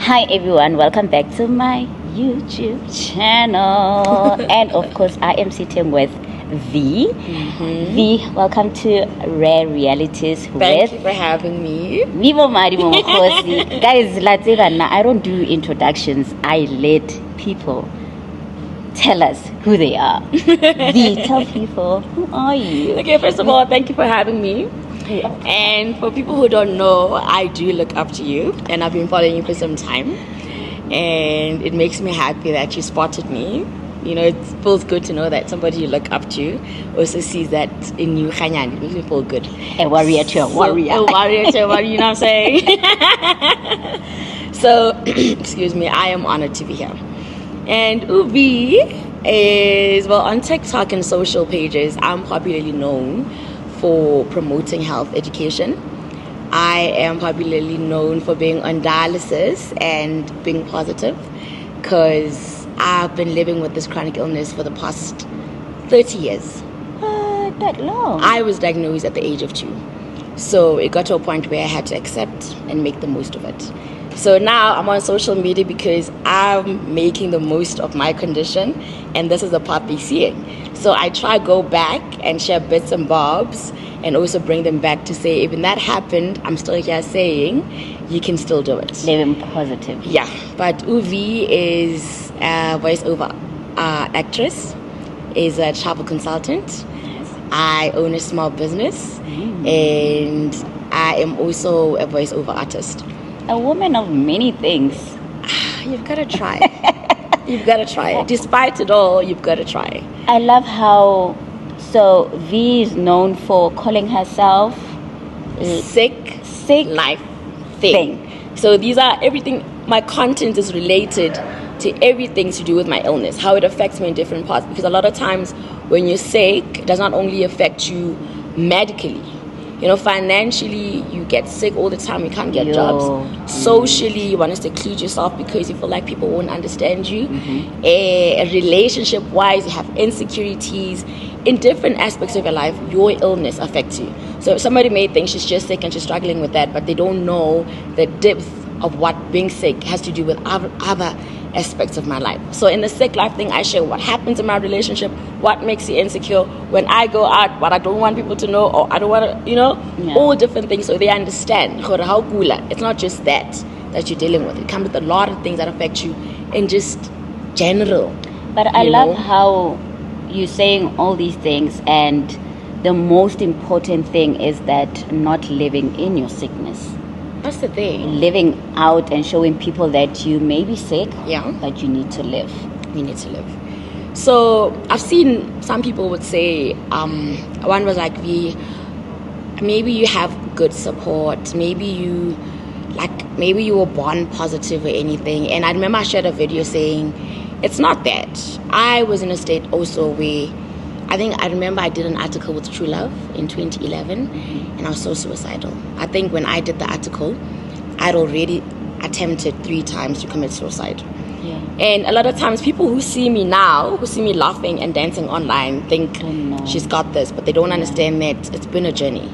Hi everyone, welcome back to my YouTube channel. And of course, I am sitting with V. V, welcome to Rare Realities. Thank you for having me. Vivo Marimo Mokosi. Guys, I don't do introductions. I let people tell us who they are. V, tell people, who are you? Okay, first of all, thank you for having me. And for people who don't know, I do look up to you, and I've been following you for some time. And it makes me happy that you spotted me. You know, it feels good to know that somebody you look up to also sees that in you. It makes me feel good. A warrior to a warrior. A warrior to a warrior, you know what I'm saying? So, excuse me, I am honored to be here. And Ubi is, well, on TikTok and social pages, I'm popularly known for promoting health education. I am popularly known for being on dialysis and being positive because I've been living with this chronic illness for the past 30 years. That long? I was diagnosed at the age of 2. So it got to a point where I had to accept and make the most of it. So now I'm on social media because I'm making the most of my condition, and this is the part they're seeing. So I try to go back and share bits and bobs and also bring them back to say, even that happened, I'm still here saying you can still do it. Living positive. Yeah, but Uvi is a voiceover actress, is a travel consultant. I own a small business, and I am also a voiceover artist. A woman of many things. You've got to try. You've got to try. Despite it all, you've got to try. I love how, so V is known for calling herself Sick life thing. So these are everything, my content is related to everything to do with my illness, how it affects me in different parts. Because a lot of times when you're sick, it does not only affect you medically. You know, financially, you get sick all the time. You can't get jobs. Socially, you want to seclude yourself because you feel like people won't understand you. Relationship-wise, you have insecurities. In different aspects of your life, your illness affects you. So somebody may think she's just sick and she's struggling with that, but they don't know the depth of what being sick has to do with other aspects of my life. So in the sick life thing, I share what happens in my relationship, what makes you insecure, when I go out, what I don't want people to know, or I don't want to, all different things, so they understand. It's not just that you're dealing with. It comes with a lot of things that affect you in just general. But I love how you're saying all these things, and the most important thing is that not living in your sickness. That's the thing. Living out and showing people that you may be sick, but you need to live. You need to live. So I've seen some people would say, one was like, maybe you have good support, maybe you were born positive or anything. And I remember I shared a video saying, it's not that. I was in a state also where I remember I did an article with True Love in 2011, and I was so suicidal. I think when I did the article, I'd already attempted 3 times to commit suicide. Yeah. And a lot of times people who see me now, who see me laughing and dancing online, think she's got this, but they don't understand that it's been a journey.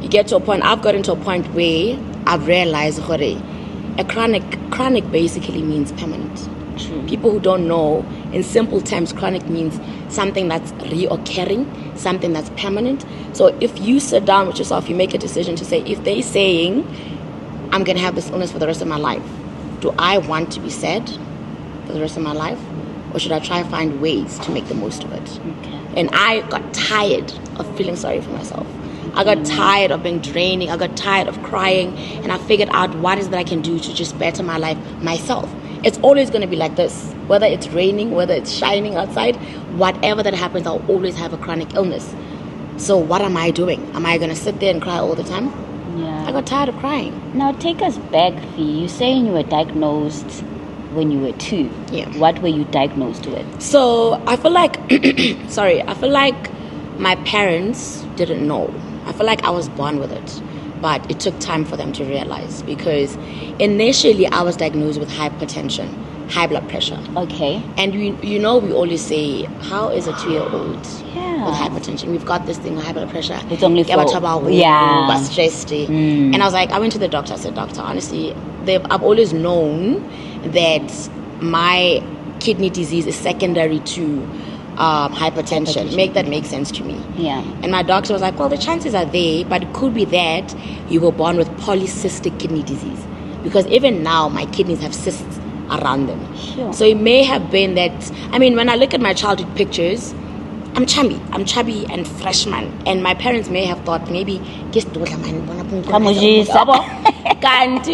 You get to a point, I've gotten to a point where I've realized a chronic basically means permanent. True. People who don't know, in simple terms, chronic means something that's reoccurring, something that's permanent. So if you sit down with yourself, you make a decision to say, if they're saying, I'm going to have this illness for the rest of my life, do I want to be sad for the rest of my life? Or should I try and find ways to make the most of it? Okay. And I got tired of feeling sorry for myself. I got tired of being draining. I got tired of crying. And I figured out what is that I can do to just better my life myself. It's always going to be like this. Whether it's raining, whether it's shining outside, whatever that happens, I'll always have a chronic illness. So what am I doing? Am I going to sit there and cry all the time? Yeah. I got tired of crying. Now take us back, V. You're saying you were diagnosed when you were 2. Yeah. What were you diagnosed with? So I feel like, I feel like my parents didn't know. I feel like I was born with it. But it took time for them to realize, because initially I was diagnosed with hypertension, high blood pressure. Okay. And we always say, how is a 2-year-old with hypertension. We've got this thing, high blood pressure. It's only for stressed. And I was like, I went to the doctor. I said, doctor, honestly, I've always known that my kidney disease is secondary to hypertension. Make that make sense to me. Yeah. And my doctor was like, well, the chances are there, but it could be that you were born with polycystic kidney disease, because even now my kidneys have cysts around them. Sure. So it may have been that. I mean, when I look at my childhood pictures, I'm chubby and fresh man, and my parents may have thought maybe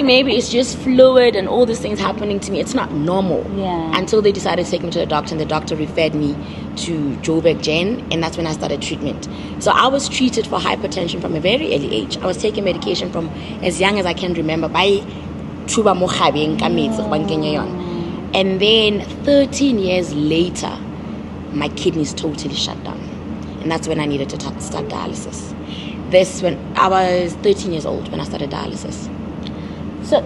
maybe it's just fluid and all these things happening to me. It's not normal. Yeah. Until they decided to take me to the doctor, and the doctor referred me to Joburg Gen, and that's when I started treatment. So I was treated for hypertension from a very early age. I was taking medication from as young as I can remember. By and then 13 years later, my kidneys totally shut down, and that's when I needed to start dialysis. This when I was 13 years old when I started dialysis. So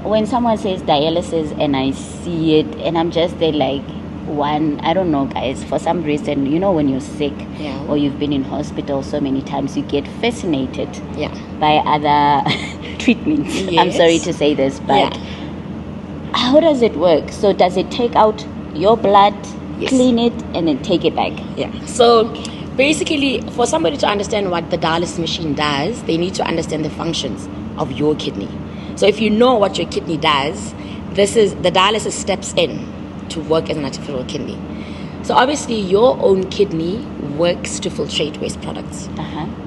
when someone says dialysis and I see it and I'm just there like, I don't know, guys, for some reason, when you're sick or you've been in hospital so many times, you get fascinated by other treatments. Yes. I'm sorry to say this, but how does it work? So does it take out your blood, clean it, and then take it back? Yeah. So basically, for somebody to understand what the dialysis machine does, they need to understand the functions of your kidney. So if you know what your kidney does, the dialysis steps in to work as an artificial kidney. So obviously, your own kidney works to filtrate waste products.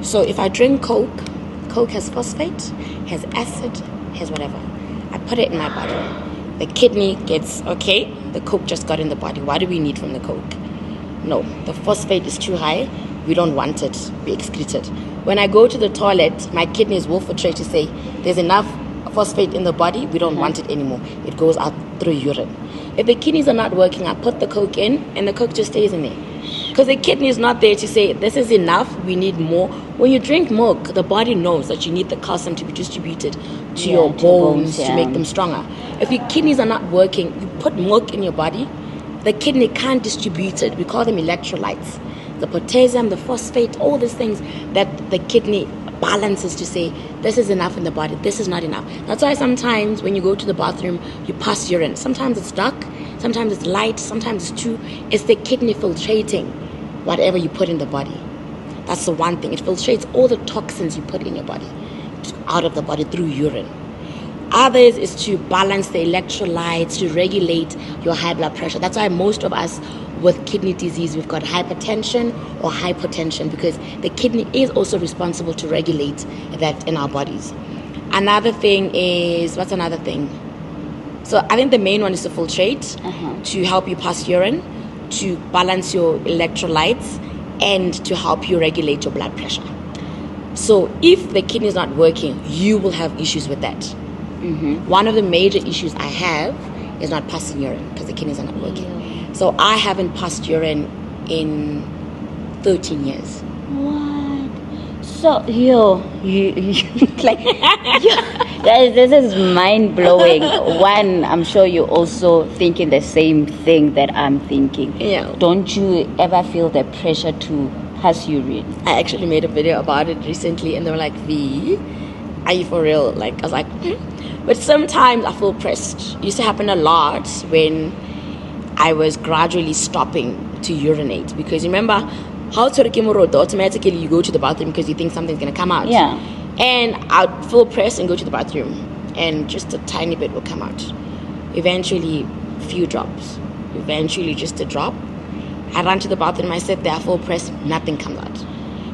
So if I drink Coke has phosphate, has acid, has whatever. I put it in my body. The kidney gets, the Coke just got in the body. What do we need from the Coke? No, the phosphate is too high. We don't want it. We excrete it. When I go to the toilet, my kidneys will filtrate to say there's enough phosphate in the body. We don't want it anymore. It goes out through urine. If the kidneys are not working, I put the Coke in, and the Coke just stays in there. Because the kidney is not there to say, this is enough, we need more. When you drink milk, the body knows that you need the calcium to be distributed to your bones to make them stronger. If your kidneys are not working, you put milk in your body, the kidney can't distribute it. We call them electrolytes. The potassium, the phosphate, all these things that the kidney balances to say, this is enough in the body, this is not enough. That's why sometimes when you go to the bathroom, you pass urine. Sometimes it's dark, sometimes it's light, sometimes it's it's the kidney filtrating whatever you put in the body. That's the one thing. It filtrates all the toxins you put in your body out of the body through urine. Others is to balance the electrolytes, to regulate your high blood pressure. That's why most of us with kidney disease, we've got hypertension or hypotension, because the kidney is also responsible to regulate that in our bodies. Another thing is, what's another thing? So I think the main one is to filtrate, to help you pass urine, to balance your electrolytes, and to help you regulate your blood pressure. So if the kidney is not working, you will have issues with that. One of the major issues I have is not passing urine because the kidneys are not working. So I haven't passed urine in 13 years. What? So you like, guys, this is mind blowing. One, I'm sure you're also thinking the same thing that I'm thinking. Yeah. Don't you ever feel the pressure to pass urine? I actually made a video about it recently, and they were like, "V, are you for real?" Like, I was like, But sometimes I feel pressed. It used to happen a lot when I was gradually stopping to urinate, because remember how automatically you go to the bathroom because you think something's going to come out. Yeah. And I'd feel pressed and go to the bathroom, and just a tiny bit will come out. Eventually, few drops. Eventually, just a drop. I run to the bathroom, I sit there, I feel pressed, nothing comes out.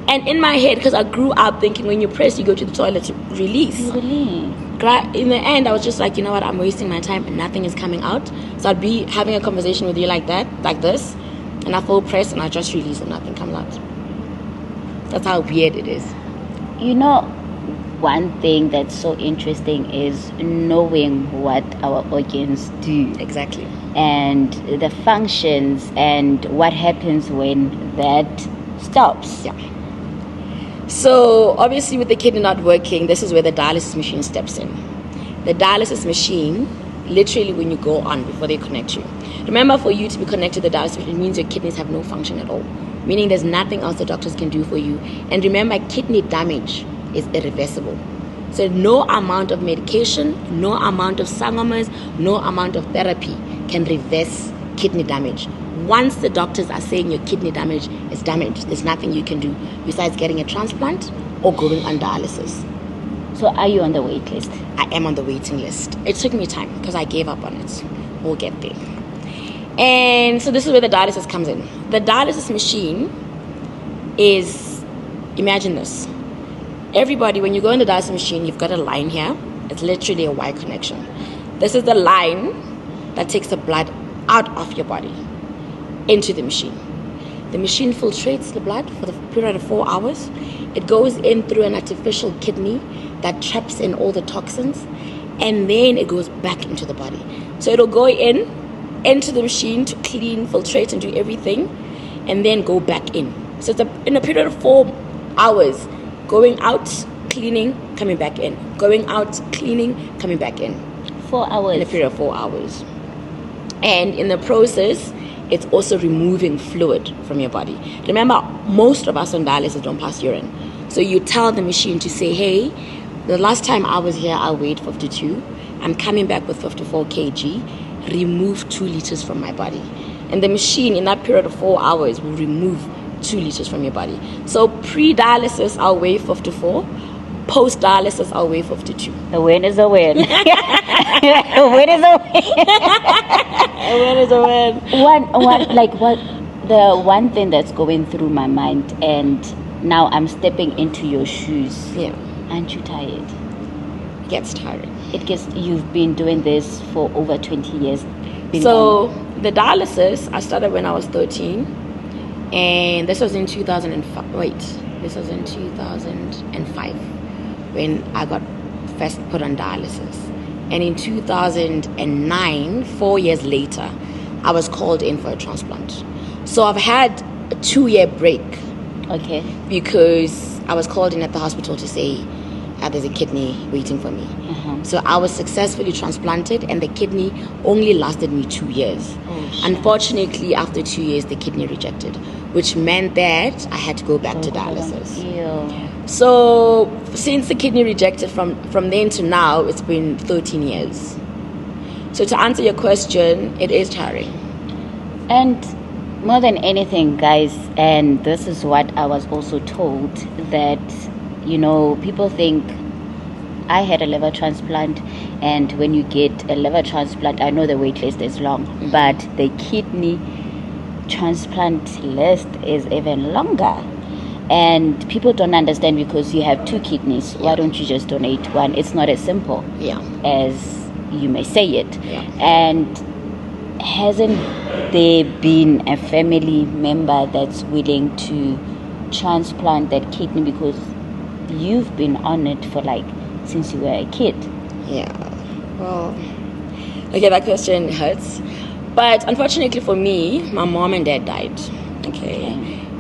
And in my head, because I grew up thinking when you're pressed, you go to the toilet to release. In the end, I was just like, you know what, I'm wasting my time and nothing is coming out. So I'd be having a conversation with you like that, like this, and I feel pressed and I just release and nothing comes out. That's how weird it is. You know, one thing that's so interesting is knowing what our organs do. Exactly. And the functions and what happens when that stops. Yeah. So obviously with the kidney not working, this is where the dialysis machine steps in. The dialysis machine, literally when you go on before they connect you. Remember, for you to be connected to the dialysis machine, it means your kidneys have no function at all. meaning there's nothing else the doctors can do for you. And remember, kidney damage is irreversible. So no amount of medication, no amount of sangomas, no amount of therapy can reverse kidney damage. Once the doctors are saying your kidney damage is damaged, there's nothing you can do besides getting a transplant or going on dialysis. So are you on the wait list? I am on the waiting list. It took me time because I gave up on it. We'll get there. And so this is where the dialysis comes in. The dialysis machine is, imagine this. Everybody, when you go in the dialysis machine, you've got a line here. It's literally a Y connection. This is the line that takes the blood out of your body into the machine. The machine filtrates the blood for the period of 4 hours. It goes in through an artificial kidney that traps in all the toxins, and then it goes back into the body. So it'll go into the machine to clean, filtrate, and do everything, and then go back in. So it's in a period of 4 hours, going out, cleaning, coming back in. Going out, cleaning, coming back in. 4 hours? In a period of 4 hours. And in the process, it's also removing fluid from your body. Remember, most of us on dialysis don't pass urine. So you tell the machine to say, hey, the last time I was here, I weighed 52. I'm coming back with 54 kg. Remove 2 liters from my body. And the machine, in that period of 4 hours, will remove 2 liters from your body. So pre-dialysis, I'll weigh 54. Post-dialysis, I'll weigh 52. A win is a win. A win is a win. A win is a win. The one thing that's going through my mind, and now I'm stepping into your shoes. Yeah. Aren't you tired? It gets tiring. You've been doing this for over 20 years. So the dialysis, I started when I was 13, and this was in 2005. This was in 2005 when I got first put on dialysis. And in 2009, 4 years later, I was called in for a transplant. So I've had a 2-year break. Okay. Because I was called in at the hospital to say there's a kidney waiting for me. Uh-huh. So I was successfully transplanted, and the kidney only lasted me 2 years. Unfortunately, after 2 years, the kidney rejected, which meant that I had to go back to dialysis. Ew. So since the kidney rejected, from then to now, it's been 13 years. So to answer your question, it is tiring. And more than anything, guys, and this is what I was also told, that, people think I had a liver transplant, and when you get a liver transplant, I know the wait list is long, but the kidney transplant list is even longer. And people don't understand, because you have 2 kidneys. Why don't you just donate one? It's not as simple as you may say it. And hasn't there been a family member that's willing to transplant that kidney, because you've been on it for since you were a kid? Yeah. Well, okay, that question hurts. But unfortunately for me, my mom and dad died. Okay.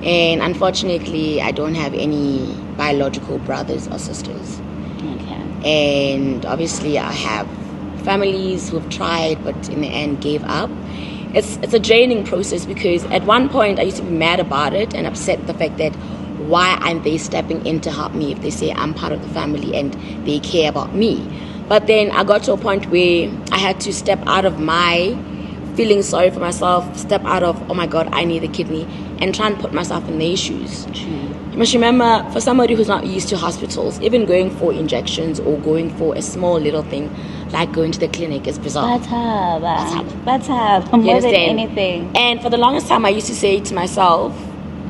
And unfortunately, I don't have any biological brothers or sisters. Okay. And obviously, I have families who've tried, but in the end gave up. It's a draining process, because at one point I used to be mad about it and upset the fact that why aren't they stepping in to help me if they say I'm part of the family and they care about me. But then I got to a point where I had to step out of my feeling sorry for myself, step out of, oh my God, I need a kidney, and try and put myself in their shoes. You must remember, for somebody who's not used to hospitals, even going for injections or going for a small little thing like going to the clinic is bizarre. More than anything. And for the longest time, I used to say to myself,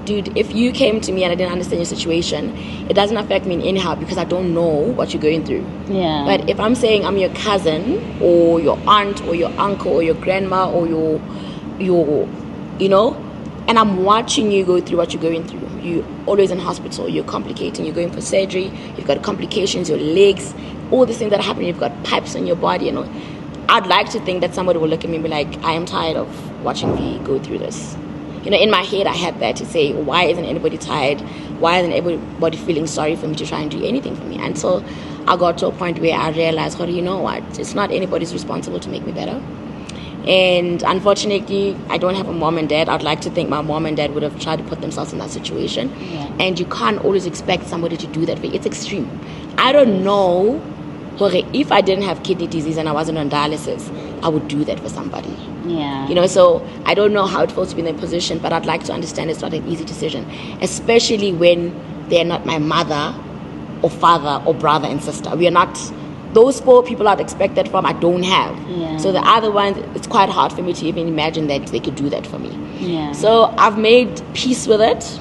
dude, if you came to me and I didn't understand your situation, it doesn't affect me in anyhow, because I don't know what you're going through. Yeah. But if I'm saying I'm your cousin or your aunt or your uncle or your grandma or your and I'm watching you go through what you're going through. You're always in hospital, you're complicating, you're going for surgery, you've got complications, your legs, all these things that happen, you've got pipes on your body, I'd like to think that somebody will look at me and be like, I am tired of watching V go through this. In my head, I had that to say, why isn't anybody tired? Why isn't everybody feeling sorry for me to try and do anything for me? And so I got to a point where I realized, you know what? It's not anybody's responsible to make me better. And unfortunately, I don't have a mom and dad. I'd like to think my mom and dad would have tried to put themselves in that situation. Yeah. And you can't always expect somebody to do that for you. It's extreme. I don't know, if I didn't have kidney disease and I wasn't on dialysis, I would do that for somebody. Yeah. You know, so I don't know how it feels to be in that position, but I'd like to understand it's not an easy decision, especially when they're not my mother or father or brother and sister. We are not, those 4 people I'd expect that from, I don't have. Yeah. So the other ones, it's quite hard for me to even imagine that they could do that for me. Yeah. So I've made peace with it.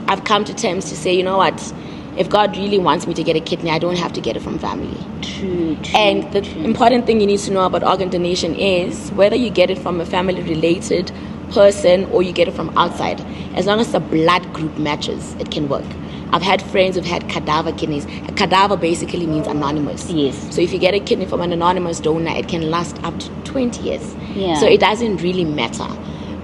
I've come to terms to say, you know what, if God really wants me to get a kidney, I don't have to get it from family. True. And the important thing you need to know about organ donation is whether you get it from a family-related person or you get it from outside, as long as the blood group matches, it can work. I've had friends who've had cadaver kidneys. A cadaver basically means anonymous. Yes. So if you get a kidney from an anonymous donor, it can last up to 20 years. Yeah. So it doesn't really matter.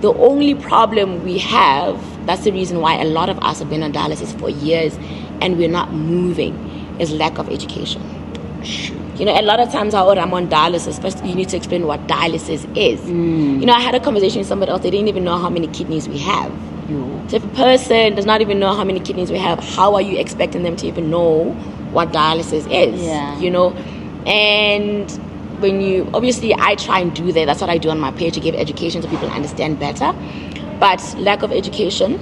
The only problem we have, that's the reason why a lot of us have been on dialysis for years and we're not moving, is lack of education. You know, a lot of times I'm on dialysis, first you need to explain what dialysis is. You know, I had a conversation with somebody else, they didn't even know how many kidneys we have. So if a person does not even know how many kidneys we have, how are you expecting them to even know what dialysis is? Yeah. You know, and when you, obviously I try and do that, that's what I do on my page, to give education so people understand better. But lack of education,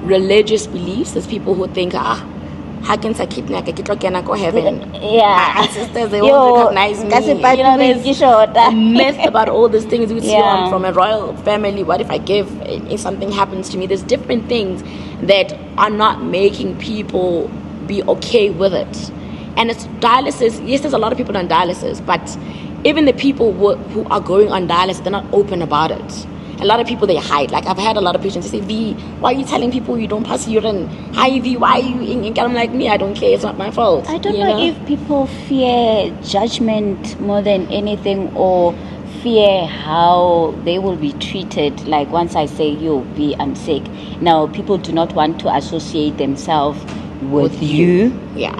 religious beliefs, there's people who think, how can I kidney? I go heaven. Yeah. My sisters, they won't recognize me. You know, there's a myth about all these things. We see I'm from a royal family. What if I give, if something happens to me? There's different things that are not making people be okay with it. And it's dialysis. Yes, there's a lot of people on dialysis, but even the people who are going on dialysis, they're not open about it. A lot of people, they hide. Like, I've had a lot of patients say, V, why are you telling people you don't pass urine? Hi, V, why are you in? I'm like, me, I don't care. It's not my fault. I don't know if people fear judgment more than anything, or fear how they will be treated. Like, once I say, yo, V, I'm sick. Now, people do not want to associate themselves with you. Yeah.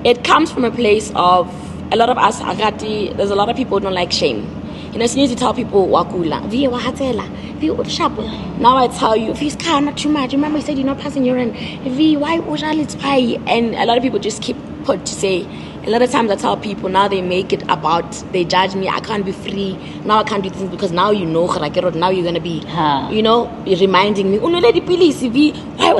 It comes from a place of, a lot of us, there's a lot of people who don't like shame. You know, as soon as you tell people, wakula, V, wahatela, V, utshapo. Now I tell you, V, it's not too much. Remember, you said you're not passing urine. V, why utshapo? And a lot of people just keep put to say, a lot of times I tell people, now they make it about, they judge me, I can't be free, now I can't do things because now you know, now you're going to be, you know, reminding me, why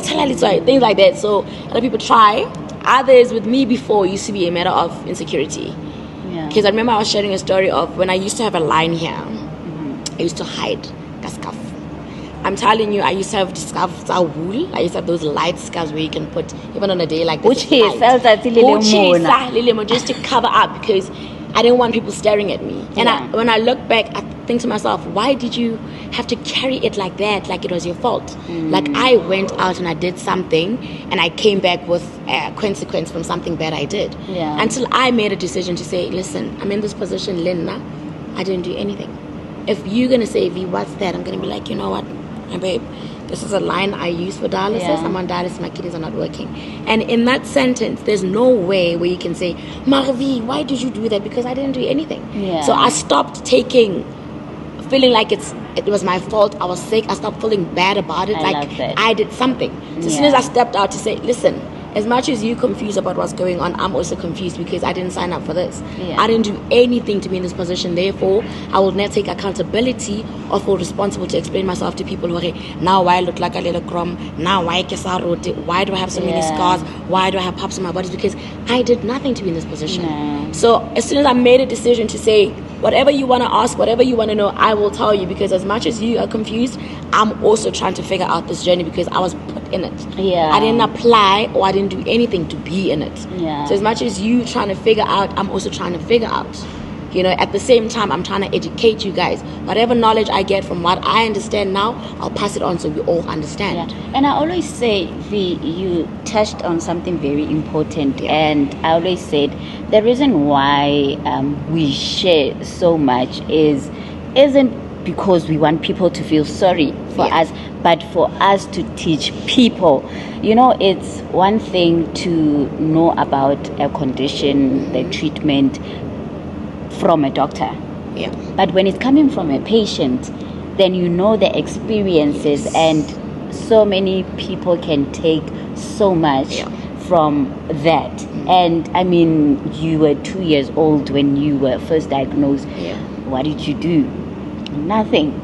things like that. So a lot of people try. Others, with me before, used to be a matter of insecurity. Because I remember I was sharing a story of when I used to have a line here. I used to hide scarf. I'm telling you, I used to have scarves wool. I used to have those light scarves where you can put, even on a day like this, just to cover up, because I didn't want people staring at me. And when I look back, I think to myself, why did you have to carry it like that, like it was your fault? Like, I went out and I did something and I came back with a consequence from something bad I did. Until I made a decision to say, listen, I'm in this position, Linda, I didn't do anything. If you're going to say, V, what's that? I'm going to be like, you know what, babe, this is a line I use for dialysis. I'm on dialysis, my kidneys are not working. And in that sentence, there's no way where you can say, Marvi, why did you do that? Because I didn't do anything. So I stopped feeling like it was my fault, I was sick. I stopped feeling bad about it. I did something. So as soon as I stepped out to say, listen, as much as you're confused about what's going on, I'm also confused because I didn't sign up for this. I didn't do anything to be in this position. Therefore, I will not take accountability or feel responsible to explain myself to people who are, now why I look like a little crumb, now why do I have so many scars, why do I have pops on my body? Because I did nothing to be in this position. So as soon as I made a decision to say, whatever you want to ask, whatever you want to know, I will tell you, because as much as you are confused, I'm also trying to figure out this journey because I was put in it. I didn't apply or I didn't do anything to be in it. So as much as you trying to figure out, I'm also trying to figure out. You know, at the same time, I'm trying to educate you guys. Whatever knowledge I get from what I understand now, I'll pass it on so we all understand. And I always say, V, you touched on something very important. And I always said, the reason why we share so much isn't because we want people to feel sorry for us, but for us to teach people. You know, it's one thing to know about a condition, the treatment, from a doctor. Yeah. But when it's coming from a patient, then you know the experiences, and so many people can take so much from that. And I mean, you were 2 years old when you were first diagnosed. What did you do? Nothing.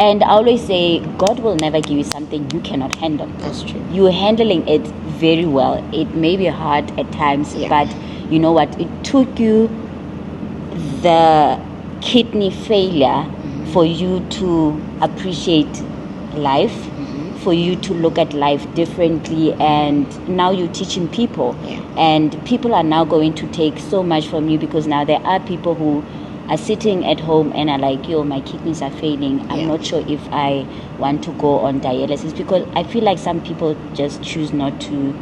And I always say, God will never give you something you cannot handle. That's true. You're handling it very well. It may be hard at times, but you know what? It took you the kidney failure for you to appreciate life, for you to look at life differently, and now you're teaching people. And people are now going to take so much from you, because now there are people who are sitting at home and are like, yo, my kidneys are failing. I'm not sure if I want to go on dialysis, because I feel like some people just choose not to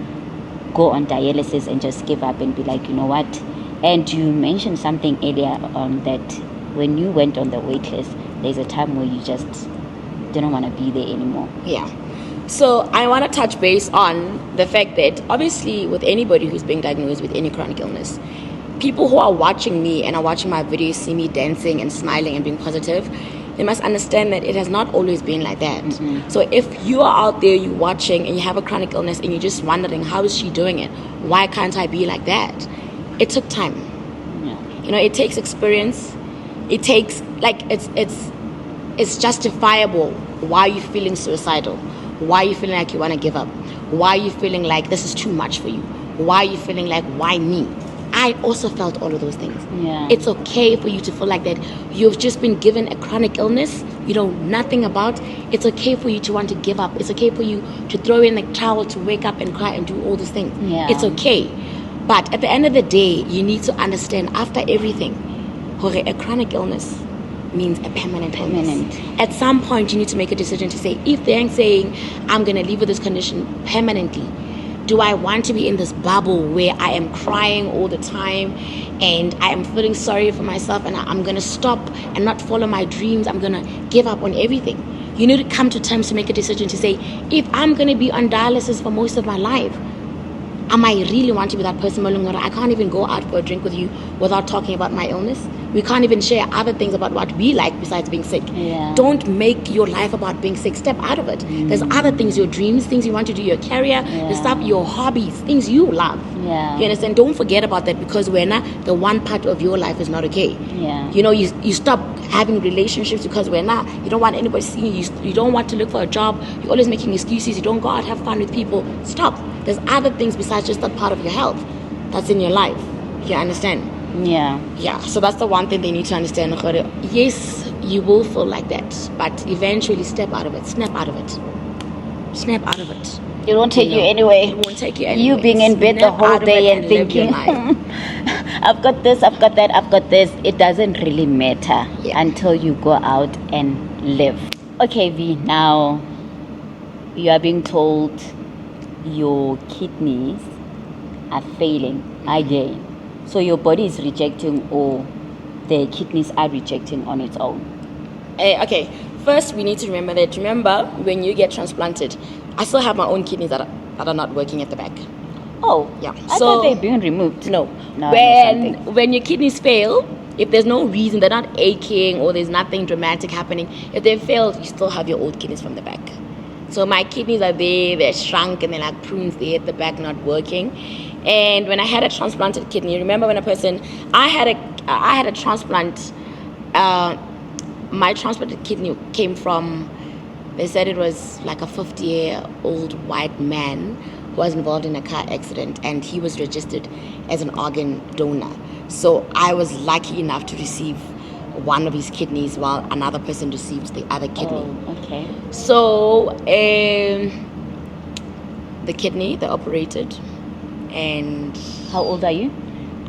go on dialysis and just give up and be like, you know what? And you mentioned something earlier that when you went on the wait list, there's a time where you just didn't want to be there anymore. Yeah. So I want to touch base on the fact that obviously with anybody who's being diagnosed with any chronic illness, people who are watching me and are watching my videos see me dancing and smiling and being positive, they must understand that it has not always been like that. So if you are out there, you're watching and you have a chronic illness and you're just wondering, how is she doing it? Why can't I be like that? It took time. You know, it takes experience. It takes, like, it's justifiable why you're feeling suicidal, why you're feeling like you want to give up, why you're feeling like this is too much for you, why you're feeling like, why me? I also felt all of those things. It's okay for you to feel like that. You've just been given a chronic illness you know nothing about. It's okay for you to want to give up. It's okay for you to throw in the towel, to wake up and cry and do all these things. It's okay. But at the end of the day, you need to understand, after everything, a chronic illness means a permanent illness. At some point, you need to make a decision to say, if they're saying, I'm going to live with this condition permanently, do I want to be in this bubble where I am crying all the time and I am feeling sorry for myself and I'm going to stop and not follow my dreams? I'm going to give up on everything. You need to come to terms to make a decision to say, if I'm going to be on dialysis for most of my life, am I really want to be that person? I can't even go out for a drink with you without talking about my illness. We can't even share other things about what we like besides being sick. Don't make your life about being sick. Step out of it. There's other things, your dreams, things you want to do, your career, the stuff, your hobbies, things you love. You understand? Don't forget about that, because when the one part of your life is not okay. You know, you stop having relationships because you don't want anybody seeing you. You don't want to look for a job. You're always making excuses. You don't go out, have fun with people. Stop. There's other things besides just that part of your health that's in your life. You understand? So that's the one thing they need to understand. Yes, you will feel like that, but eventually snap out of it. It won't take you anywhere. It won't take you anywhere. You being in bed the whole day and thinking, I've got this, I've got that, I've got this. It doesn't really matter until you go out and live. Okay, V, now you are being told your kidneys are failing again. So your body is rejecting, or the kidneys are rejecting on its own? Okay, first we need to remember when you get transplanted, I still have my own kidneys that are not working at the back. Oh, yeah. I thought they're being removed. No. When your kidneys fail, if there's no reason, they're not aching or there's nothing dramatic happening, if they fail, you still have your old kidneys from the back. So my kidneys are there, they're shrunk and they're like prunes there at the back, not working. And when I had a transplanted kidney, remember when I had a transplant, my transplanted kidney came from, they said it was like a 50-year-old white man who was involved in a car accident, and he was registered as an organ donor. So I was lucky enough to receive one of his kidneys while another person receives the other kidney. Oh, okay. So the kidney, they operated. And how old are you?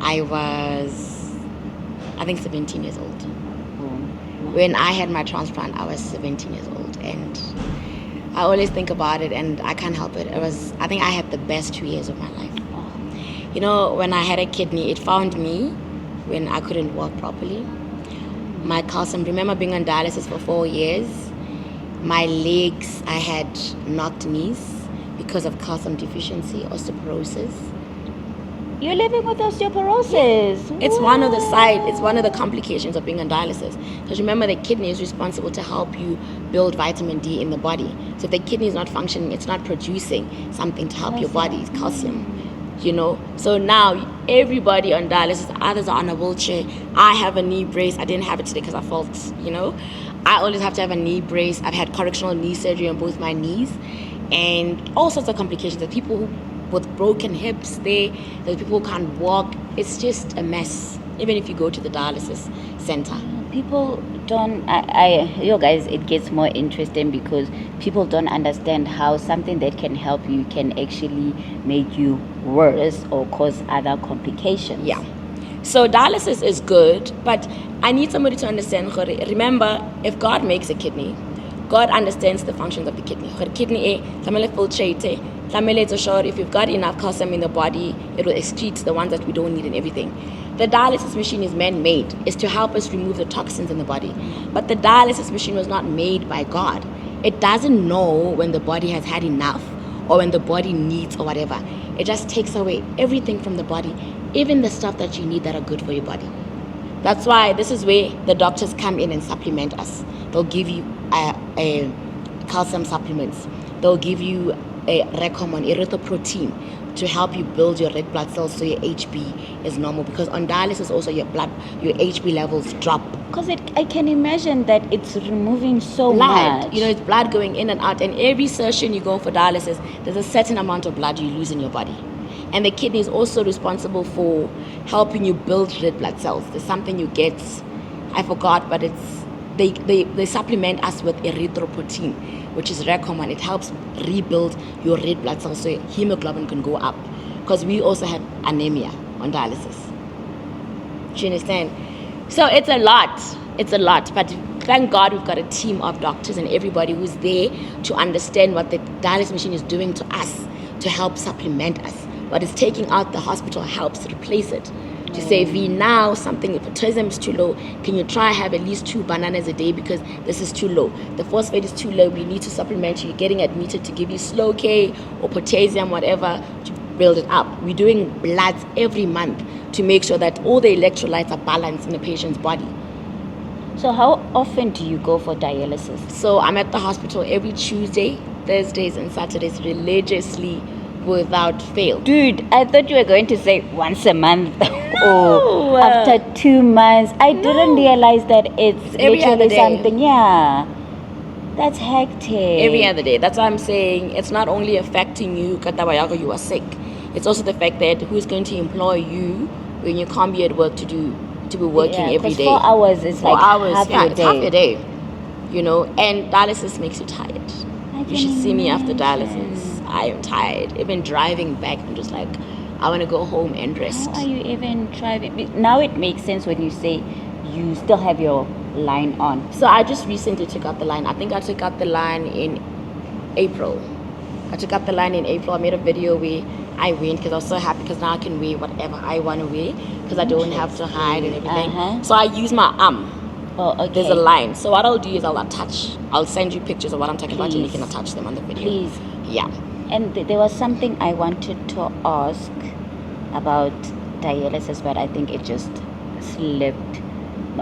I was, I think, 17 years old. When I had my transplant, I was 17 years old, and I always think about it, and I can't help it. I think I had the best 2 years of my life. You know, when I had a kidney, it found me when I couldn't walk properly. My calcium, remember being on dialysis for 4 years, my legs, I had knocked knees because of calcium deficiency, osteoporosis. You're living with osteoporosis. It's one of the complications of being on dialysis. Because remember, the kidney is responsible to help you build vitamin D in the body. So if the kidney is not functioning, it's not producing something to help your body, it's calcium. So now everybody on dialysis, others are on a wheelchair. I have a knee brace. I didn't have it today because I felt, I always have to have a knee brace. I've had correctional knee surgery on both my knees and all sorts of complications. There's people with broken hips there's people who can't walk. It's just a mess, even if you go to the dialysis center. People don't, you guys, it gets more interesting because people don't understand how something that can help you can actually make you worse or cause other complications. Yeah. So dialysis is good, but I need somebody to understand. Remember, if God makes a kidney, God understands the functions of the kidney. Kidney if you've got enough calcium in the body, it will excrete the ones that we don't need and everything. The dialysis machine is man-made. It's to help us remove the toxins in the body. But the dialysis machine was not made by God. It doesn't know when the body has had enough or when the body needs or whatever. It just takes away everything from the body, even the stuff that you need that are good for your body. That's why this is where the doctors come in and supplement us. They'll give you a calcium supplements. They'll give you a recommend erythropoietin to help you build your red blood cells so your HB is normal, because on dialysis also your HB levels drop. Because I can imagine that it's removing so blood. much. It's blood going in and out, and every session you go for dialysis, there's a certain amount of blood you lose in your body. And the kidney is also responsible for helping you build red blood cells. There's something you get, I forgot, but they supplement us with erythropoietin, which is recommend. It helps rebuild your red blood cells so your hemoglobin can go up, because we also have anemia on dialysis. Do you understand? So it's a lot, but thank God we've got a team of doctors and everybody who's there to understand what the dialysis machine is doing to us to help supplement us. What is taking out the hospital helps replace it. To say, V, now something, if potassium is too low, can you try have at least 2 bananas a day because this is too low. The phosphate is too low. We need to supplement you. You're getting admitted to give you slow K or potassium, whatever, to build it up. We're doing bloods every month to make sure that all the electrolytes are balanced in the patient's body. So how often do you go for dialysis? So I'm at the hospital every Tuesday, Thursdays, and Saturdays religiously without fail. Dude, I thought you were going to say once a month or after 2 months. I didn't realize that it's every other day. Something. Yeah, that's hectic. Every other day. That's why I'm saying it's not only affecting you because you are sick. It's also the fact that who's going to employ you when you can't be at work to be working every day. 4 hours is 4 hours, half your day. And dialysis makes you tired. You should see me after dialysis. I am tired. Even driving back, I'm just like, I want to go home and rest. How are you even driving? Now it makes sense when you say you still have your line on. So I just recently took out the line. I think I took out the line in April. I made a video where I went because I was so happy because now I can wear whatever I want to wear because I don't have to hide and everything. So I use my arm. Oh, okay. There's a line. So what I'll do is I'll send you pictures of what I'm talking about and you can attach them on the video. Please. Yeah. And there was something I wanted to ask about dialysis, but I think it just slipped.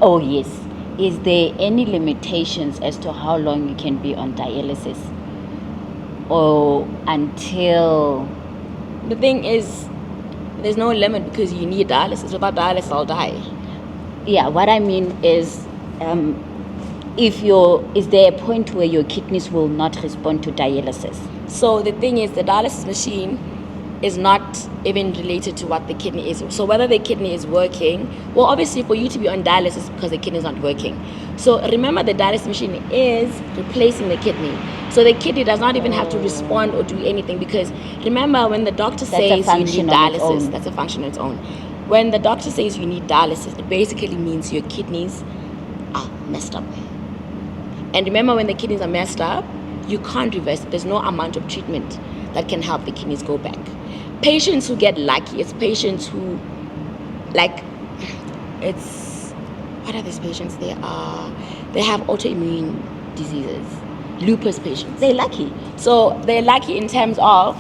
Oh, yes. Is there any limitations as to how long you can be on dialysis? Or until... The thing is, there's no limit because you need dialysis. Without dialysis, I'll die. Yeah, what I mean is... is there a point where your kidneys will not respond to dialysis? So the thing is, the dialysis machine is not even related to what the kidney is. So whether the kidney is working, well, obviously for you to be on dialysis because the kidney is not working. So remember, the dialysis machine is replacing the kidney. So the kidney does not even have to respond or do anything, because remember, when the doctor says you need dialysis, that's a function on its own. When the doctor says you need dialysis, it basically means your kidneys are messed up. And remember, when the kidneys are messed up, you can't reverse it. There's no amount of treatment that can help the kidneys go back. Patients who get lucky, it's patients who, what are these patients? They have autoimmune diseases, lupus patients. They're lucky. So they're lucky in terms of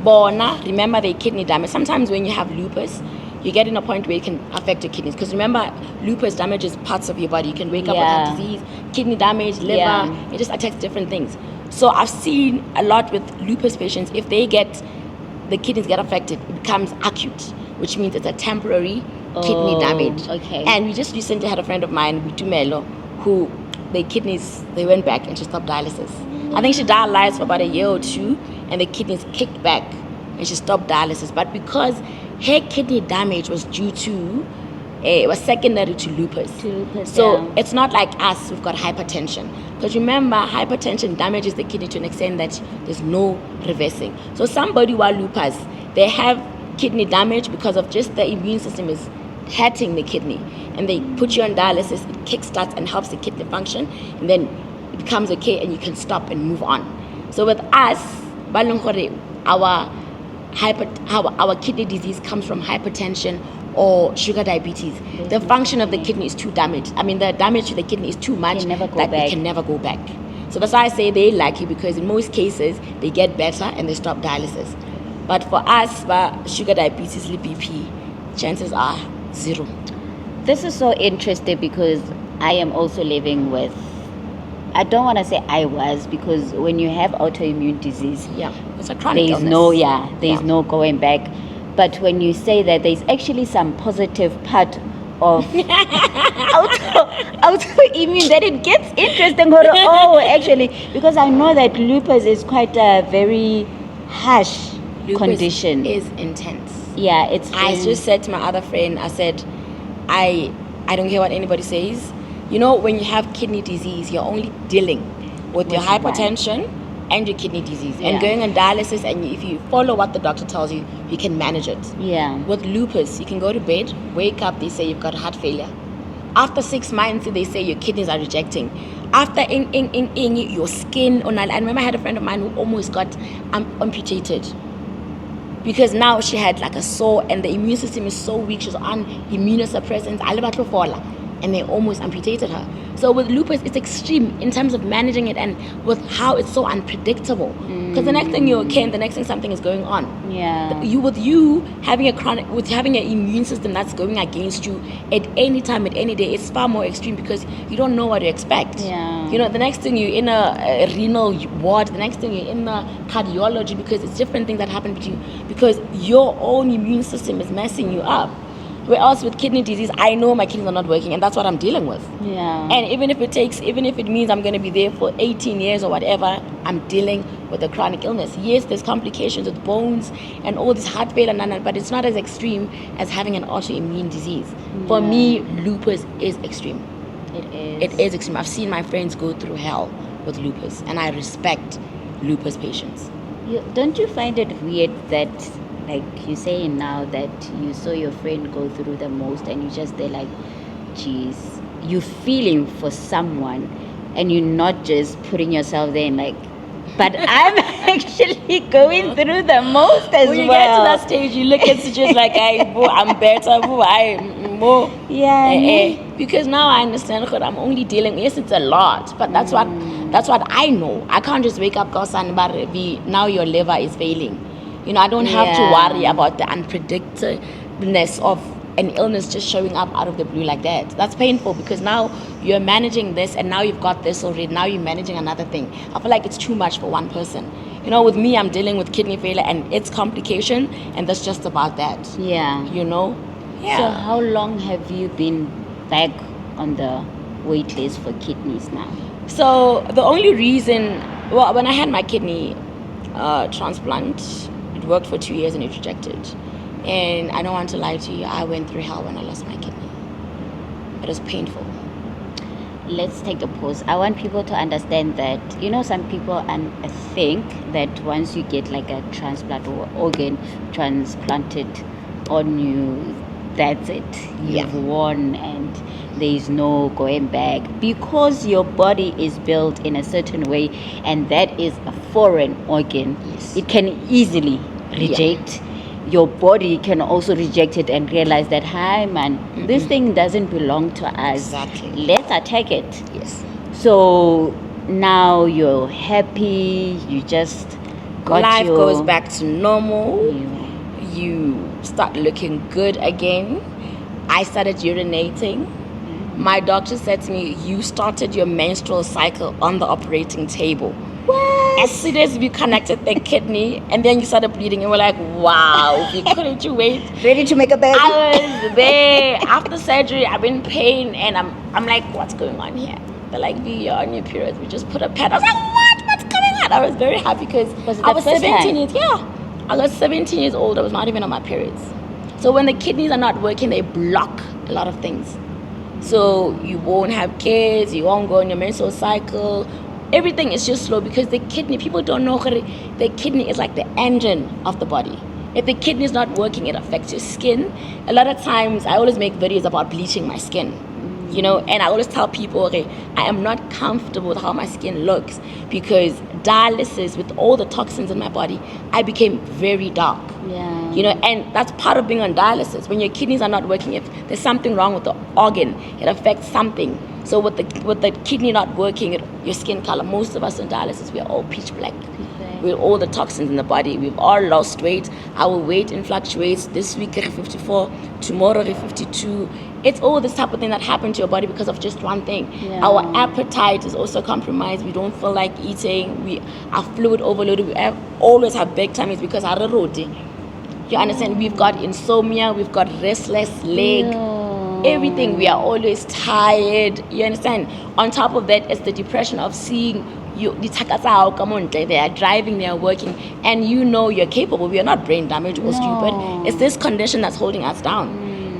Bona, remember the kidney damage. Sometimes when you have lupus, you get in a point where it can affect your kidneys. Because remember, lupus damages parts of your body. You can wake up with heart disease, kidney damage, liver. It just attacks different things. So I've seen a lot with lupus patients, if the kidneys get affected, it becomes acute, which means it's a temporary kidney damage. Okay. And we just recently had a friend of mine, Butumelo, who the kidneys, they went back and she stopped dialysis. I think she dialyzed for about a year or two, and the kidneys kicked back and she stopped dialysis. But because her kidney damage was due to, it was secondary to lupus. So it's not like us, we've got hypertension. Because remember, hypertension damages the kidney to an extent that there's no reversing. So somebody who are lupus, they have kidney damage because of just the immune system is hurting the kidney. And they put you on dialysis, it kickstarts and helps the kidney function. And then it becomes okay and you can stop and move on. So with us, our kidney disease comes from hypertension or sugar diabetes. The function of the kidney is too damaged. I mean, the damage to the kidney is too much that it can never go back. So that's why I say they're lucky, because in most cases, they get better and they stop dialysis. But for us, sugar diabetes, BP, chances are 0. This is so interesting because I am also living with, I don't want to say I was, because when you have autoimmune disease, it's a chronic illness. There's no going back. But when you say that, there's actually some positive part of autoimmune that it gets interesting. Actually, because I know that lupus is quite a very harsh condition. Lupus is intense. Yeah, it's. I just said to my other friend, I said, I don't care what anybody says. You know, when you have kidney disease, you're only dealing with your hypertension and your kidney disease, and going on dialysis, and if you follow what the doctor tells you, you can manage it. With lupus, you can go to bed, wake up, they say you've got heart failure. After 6 months, they say your kidneys are rejecting. After your skin, I remember I had a friend of mine who almost got amputated, because now she had like a sore and the immune system is so weak, she's on immunosuppressants, and they almost amputated her. So with lupus, it's extreme in terms of managing it, and with how it's so unpredictable. Because the next thing you're okay, and the next thing something is going on. With you having having an immune system that's going against you at any time, at any day, it's far more extreme because you don't know what to expect. You know, the next thing you're in a renal ward, the next thing you're in the cardiology, because it's different things that happen to you because your own immune system is messing you up. Whereas with kidney disease, I know my kidneys are not working, and that's what I'm dealing with. And even if it means I'm going to be there for 18 years or whatever, I'm dealing with a chronic illness. Yes, there's complications with bones and all this heart failure, but it's not as extreme as having an autoimmune disease. For me, lupus is extreme. It is extreme. I've seen my friends go through hell with lupus, and I respect lupus patients. Don't you find it weird that, like you're saying now, that you saw your friend go through the most, and you just, they're like, geez, you're feeling for someone, and you're not just putting yourself there and like, but I'm actually going through the most as well. When you get to that stage, you look at situations like, I'm better, I'm more. Because now I understand that I'm only dealing, yes, it's a lot, but that's what I know. I can't just wake up, now your liver is failing. You know, I don't have to worry about the unpredictableness of an illness just showing up out of the blue like that. That's painful because now you're managing this, and now you've got this already. Now you're managing another thing. I feel like it's too much for one person. You know, with me, I'm dealing with kidney failure and its complication, and that's just about that. You know? So how long have you been back on the wait list for kidneys now? So the only reason, when I had my kidney transplant, it worked for 2 years and it rejected. And I don't want to lie to you, I went through hell when I lost my kidney. It was painful. Let's take a pause. I want people to understand that, you know, some people think that once you get like a transplant or organ transplanted on you, that's it. You've won and there is no going back, because your body is built in a certain way, and that is a foreign organ. It can easily reject. Your body can also reject it and realize that, hi man, this thing doesn't belong to us. Let's attack it. So now you're happy, you just life goes back to normal. You start looking good again. I started urinating. My doctor said to me, you started your menstrual cycle on the operating table. What? As soon as we connected the kidney, and then you started bleeding, and we're like, wow, couldn't you wait? Ready to make a baby? I was there. After surgery, I'm in pain, and I'm like, what's going on here? They're like, you're on your period. We just put a pad. I was like, what? What's going on? I was very happy because I was 17 years. Yeah, I was 17 years old. I was not even on my periods. So when the kidneys are not working, they block a lot of things. So you won't have kids. You won't go on your menstrual cycle. Everything is just slow because the kidney, people don't know the kidney is like the engine of the body. If the kidney is not working, it affects your skin. A lot of times, I always make videos about bleaching my skin, you know, and I always tell people, okay, I am not comfortable with how my skin looks because dialysis, with all the toxins in my body, I became very dark. Yeah. You know, and that's part of being on dialysis. When your kidneys are not working, if there's something wrong with the organ, it affects something. So with the kidney not working, your skin color, most of us on dialysis, we are all pitch black. With all the toxins in the body, we've all lost weight. Our weight fluctuates. This week, 54, tomorrow, 52. It's all this type of thing that happened to your body because of just one thing. Yeah. Our appetite is also compromised. We don't feel like eating. We are fluid overloaded. We always have big tummies because of the roti. You understand? We've got insomnia. We've got restless leg. Everything. We are always tired. You understand? On top of that, it's the depression of seeing you. They are driving. They are working, and you know you're capable. We are not brain damaged or stupid. It's this condition that's holding us down,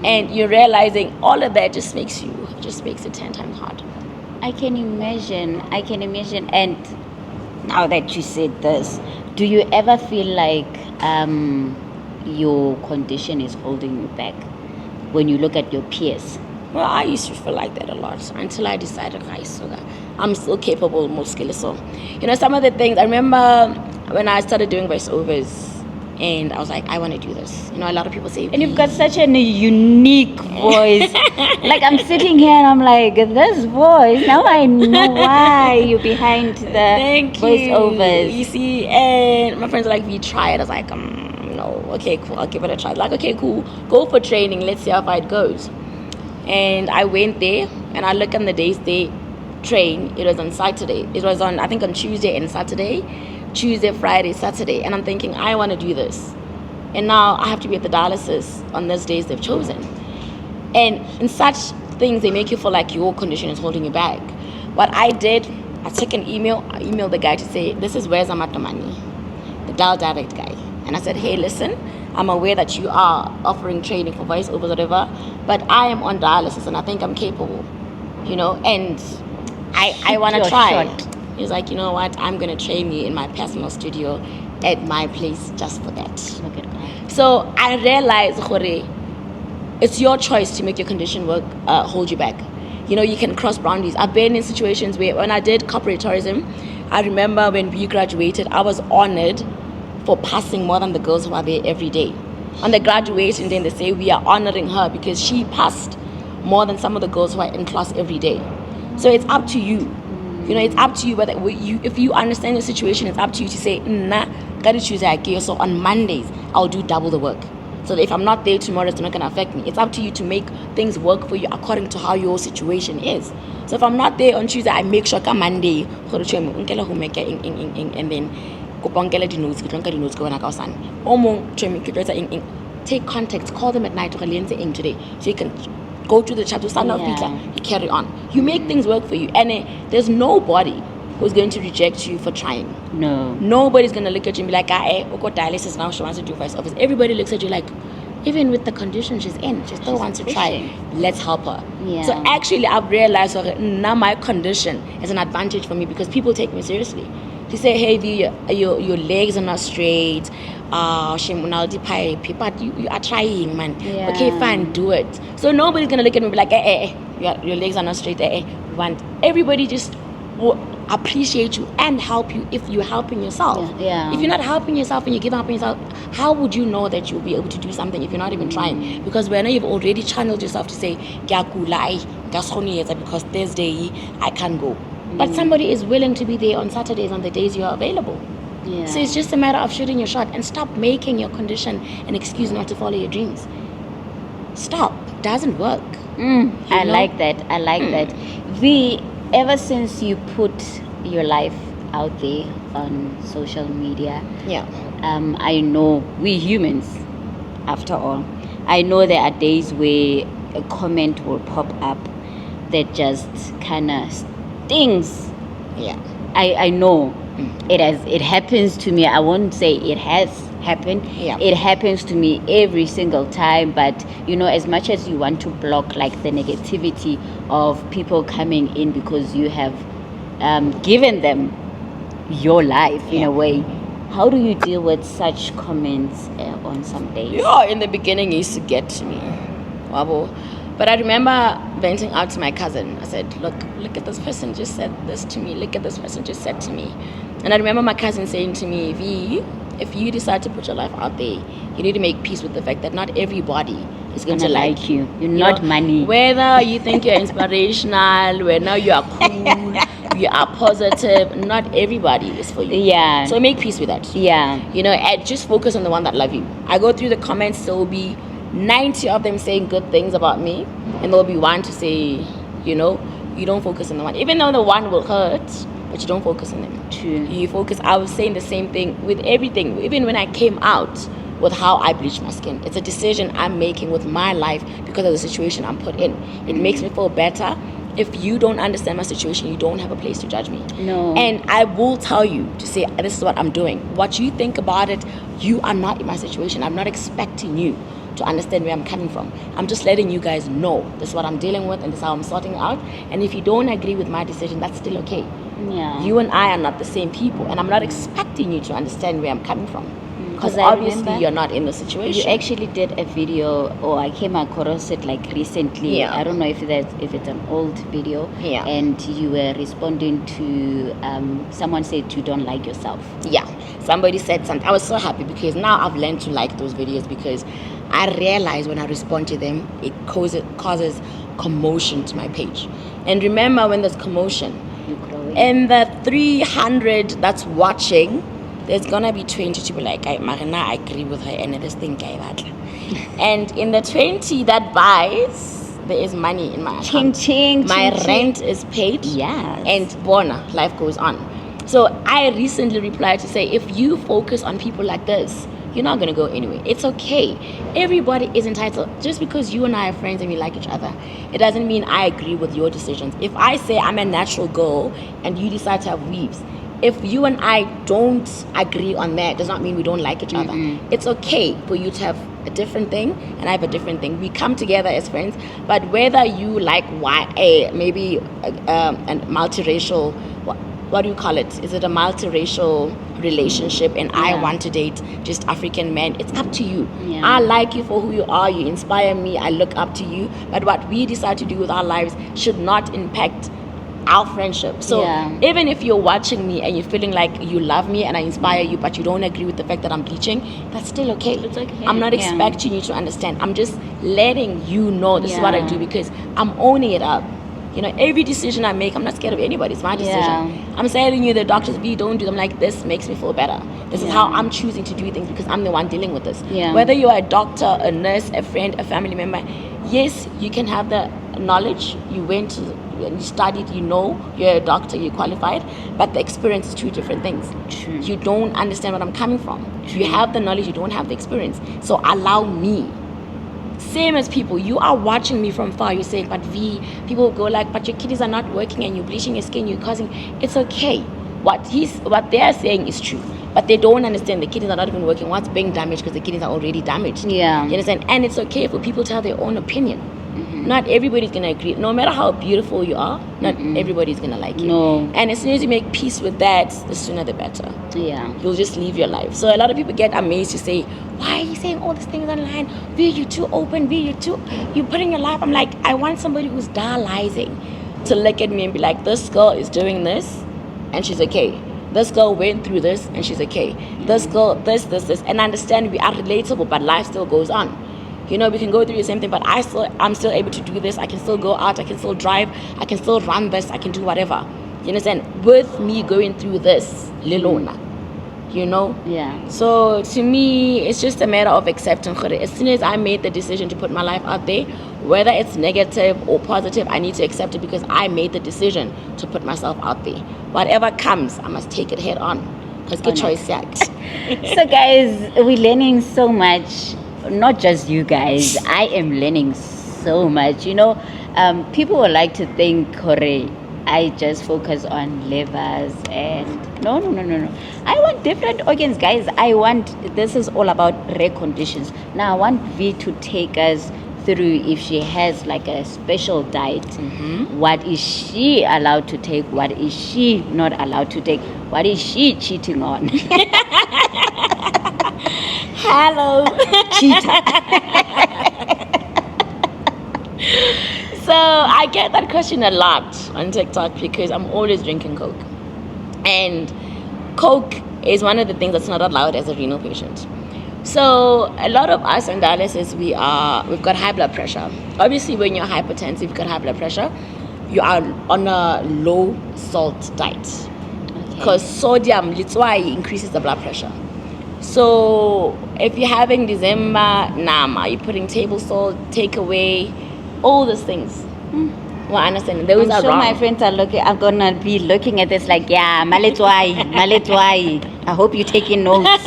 and you're realizing all of that just makes it 10 times harder. I can imagine. And now that you said this, do you ever feel like your condition is holding you back when you look at your peers? Well, I used to feel like that a lot until I decided, I'm still capable, more skilled. So, you know, some of the things, I remember when I started doing voiceovers, and I was like, I want to do this. You know, a lot of people say... And you've got such a unique voice. Like, I'm sitting here and I'm like, this voice, now I know why you're behind the voiceovers. You see, and my friends are like, we try it. I was like, no, okay, cool, I'll give it a try. Like, okay, cool, go for training, let's see how far it goes. And I went there, and I look on the days they train. It was on Saturday. It was on, I think, on Tuesday and Saturday. Tuesday, Friday, Saturday. And I'm thinking, I want to do this. And now I have to be at the dialysis on those days they've chosen. And in such things, they make you feel like your condition is holding you back. What I did, I took an email. I emailed the guy to say, this is where's Amatamani, the Dial Direct guy. And I said, hey, listen, I'm aware that you are offering training for voiceovers, whatever, but I am on dialysis and I think I'm capable, you know, and I want to try. He's like, you know what, I'm going to train you in my personal studio at my place just for that. Look at God. So I realized, it's your choice to make your condition work, hold you back. You know, you can cross boundaries. I've been in situations where when I did corporate tourism, I remember when we graduated, I was honored for passing more than the girls who are there every day. On the graduation, then they say we are honoring her because she passed more than some of the girls who are in class every day. So it's up to you. You know, it's up to you whether if you understand your situation, it's up to you to say, gotta choose again. So on Mondays, I'll do double the work. So that if I'm not there tomorrow, it's not gonna affect me. It's up to you to make things work for you according to how your situation is. So if I'm not there on Tuesday, I make sure come Monday, and then take contact, call them at night today, so you can go to the chapter, stand up, you carry on. You make things work for you, and there's nobody who's going to reject you for trying. No. Nobody's going to look at you and be like, dialysis now, she wants to do voiceovers. Everybody looks at you like, even with the condition she's in, she still wants to try. Let's help her. Yeah. So actually, I've realized now my condition is an advantage for me because people take me seriously. They say, hey, your legs are not straight. But you are trying, man. Yeah. Okay, fine, do it. So nobody's going to look at me and be like, your legs are not straight. Everybody just will appreciate you and help you if you're helping yourself. Yeah. If you're not helping yourself and you give up on yourself, how would you know that you'll be able to do something if you're not even trying? Because when you've already channeled yourself to say, because Thursday I can't go. But somebody is willing to be there on Saturdays on the days you are available. Yeah. So it's just a matter of shooting your shot and stop making your condition an excuse not to follow your dreams. Stop. It doesn't work. I like that. I like that. Ever since you put your life out there on social media, Yeah. I know we humans, after all, I know there are days where a comment will pop up that just kind of stings. Yeah. I know it happens to me. I won't say it has happened. Yeah. It happens to me every single time. But as much as you want to block like the negativity of people coming in because you have given them your life in a way, how do you deal with such comments on some days? Yeah, in the beginning it used to get to me. Wabo. But I remember venting out to my cousin. I said, look at this person just said this to me. Look at this person just said to me. And I remember my cousin saying to me, V, if you decide to put your life out there, you need to make peace with the fact that not everybody is going to like you. You're not money. Whether you think you're inspirational, whether you are cool, you are positive, not everybody is for you. Yeah. So make peace with that. Yeah. And just focus on the one that love you. I go through the comments, there will be 90 of them saying good things about me, and there will be one to say, you don't focus on the one. Even though the one will hurt, but you don't focus on them. True. You focus. I was saying the same thing with everything. Even when I came out with how I bleach my skin, it's a decision I'm making with my life because of the situation I'm put in. It makes me feel better. If you don't understand my situation, you don't have a place to judge me. No. And I will tell you to say, this is what I'm doing. What you think about it, you are not in my situation. I'm not expecting you to understand where I'm coming from. I'm just letting you guys know this is what I'm dealing with and this is how I'm sorting out. And if you don't agree with my decision, that's still okay. Yeah. You and I are not the same people, and I'm not expecting you to understand where I'm coming from. Because I obviously remember you're not in the situation. You actually did a video, or I came across it like recently. Yeah. I don't know if it's an old video. Yeah. And you were responding to someone said you don't like yourself. Yeah. Somebody said something. I was so happy because now I've learned to like those videos because I realize when I respond to them, it causes commotion to my page. And remember, when there's commotion, You're growing. in the 300 that's watching, there's gonna be 20 to be like, Marina, I agree with her, and this thing guy bad. And in the 20 that buys, there is money in my account. My rent is paid. Yes. And bona, life goes on. So I recently replied to say, if you focus on people like this, you're not going to go anywhere. It's okay. Everybody is entitled. Just because you and I are friends and we like each other, it doesn't mean I agree with your decisions. If I say I'm a natural girl and you decide to have weaves, if you and I don't agree on that, does not mean we don't like each other. It's okay for you to have a different thing and I have a different thing. We come together as friends, but whether you like maybe a multiracial, what do you call it? Is it a multiracial relationship and I want to date just African men? It's up to you. Yeah. I like you for who you are. You inspire me. I look up to you. But what we decide to do with our lives should not impact our friendship. So even if you're watching me and you're feeling like you love me and I inspire you, but you don't agree with the fact that I'm bleaching, that's still okay. It's okay. I'm not expecting you to understand. I'm just letting you know this is what I do because I'm owning it up. Every decision I make, I'm not scared of anybody. It's my decision. I'm telling you, the doctors, don't do them. Like, this makes me feel better. This is how I'm choosing to do things because I'm the one dealing with this. Whether you're a doctor, a nurse, a friend, a family member, yes, you can have the knowledge. You went to, you studied, you're a doctor, you're qualified, but the experience is two different things. True. You don't understand where I'm coming from. You have the knowledge, you don't have the experience. So allow me. Same as people, you are watching me from far, you're saying, but V, people go like, but your kidneys are not working and you're bleaching your skin, you're causing, it's okay. What they are saying is true, but they don't understand the kidneys are not even working. What's being damaged because the kidneys are already damaged. Yeah. You understand? And it's okay for people to have their own opinion. Not everybody's going to agree. No matter how beautiful you are, not everybody's going to like you. No. And as soon as you make peace with that, the sooner the better. Yeah. You'll just live your life. So a lot of people get amazed to say, why are you saying all these things online? V, you're too open. V, you're putting your life. I'm like, I want somebody who's dialyzing to look at me and be like, this girl is doing this and she's okay. This girl went through this and she's okay. This girl, this. And understand we are relatable, but life still goes on. We can go through the same thing, but I'm still able to do this. I can still go out. I can still drive. I can still run this. I can do whatever. You understand? With me going through this, Lilona, you know? Yeah. So to me, it's just a matter of accepting. As soon as I made the decision to put my life out there, whether it's negative or positive, I need to accept it because I made the decision to put myself out there. Whatever comes, I must take it head on. Because good choice, yeah. So guys, we're learning so much. Not just you guys. I am learning so much. You know, people would like to think, Kore, I just focus on livers and no. I want different organs, guys. This is all about rare conditions. Now I want V to take us through if she has like a special diet. Mm-hmm. What is she allowed to take? What is she not allowed to take? What is she cheating on? Hello. Cheater. So I get that question a lot on TikTok because I'm always drinking Coke. And Coke is one of the things that's not allowed as a renal patient. So a lot of us on dialysis, we've got high blood pressure. Obviously, when you're hypertensive, you've got high blood pressure, you are on a low salt diet. Because sodium, that's why it increases the blood pressure. So if you're having December, nama, you're putting table salt, takeaway, all those things. Well, I understand. Those I'm are sure wrong. my friends are gonna be looking at this like, yeah, maletwai. I hope you're taking notes.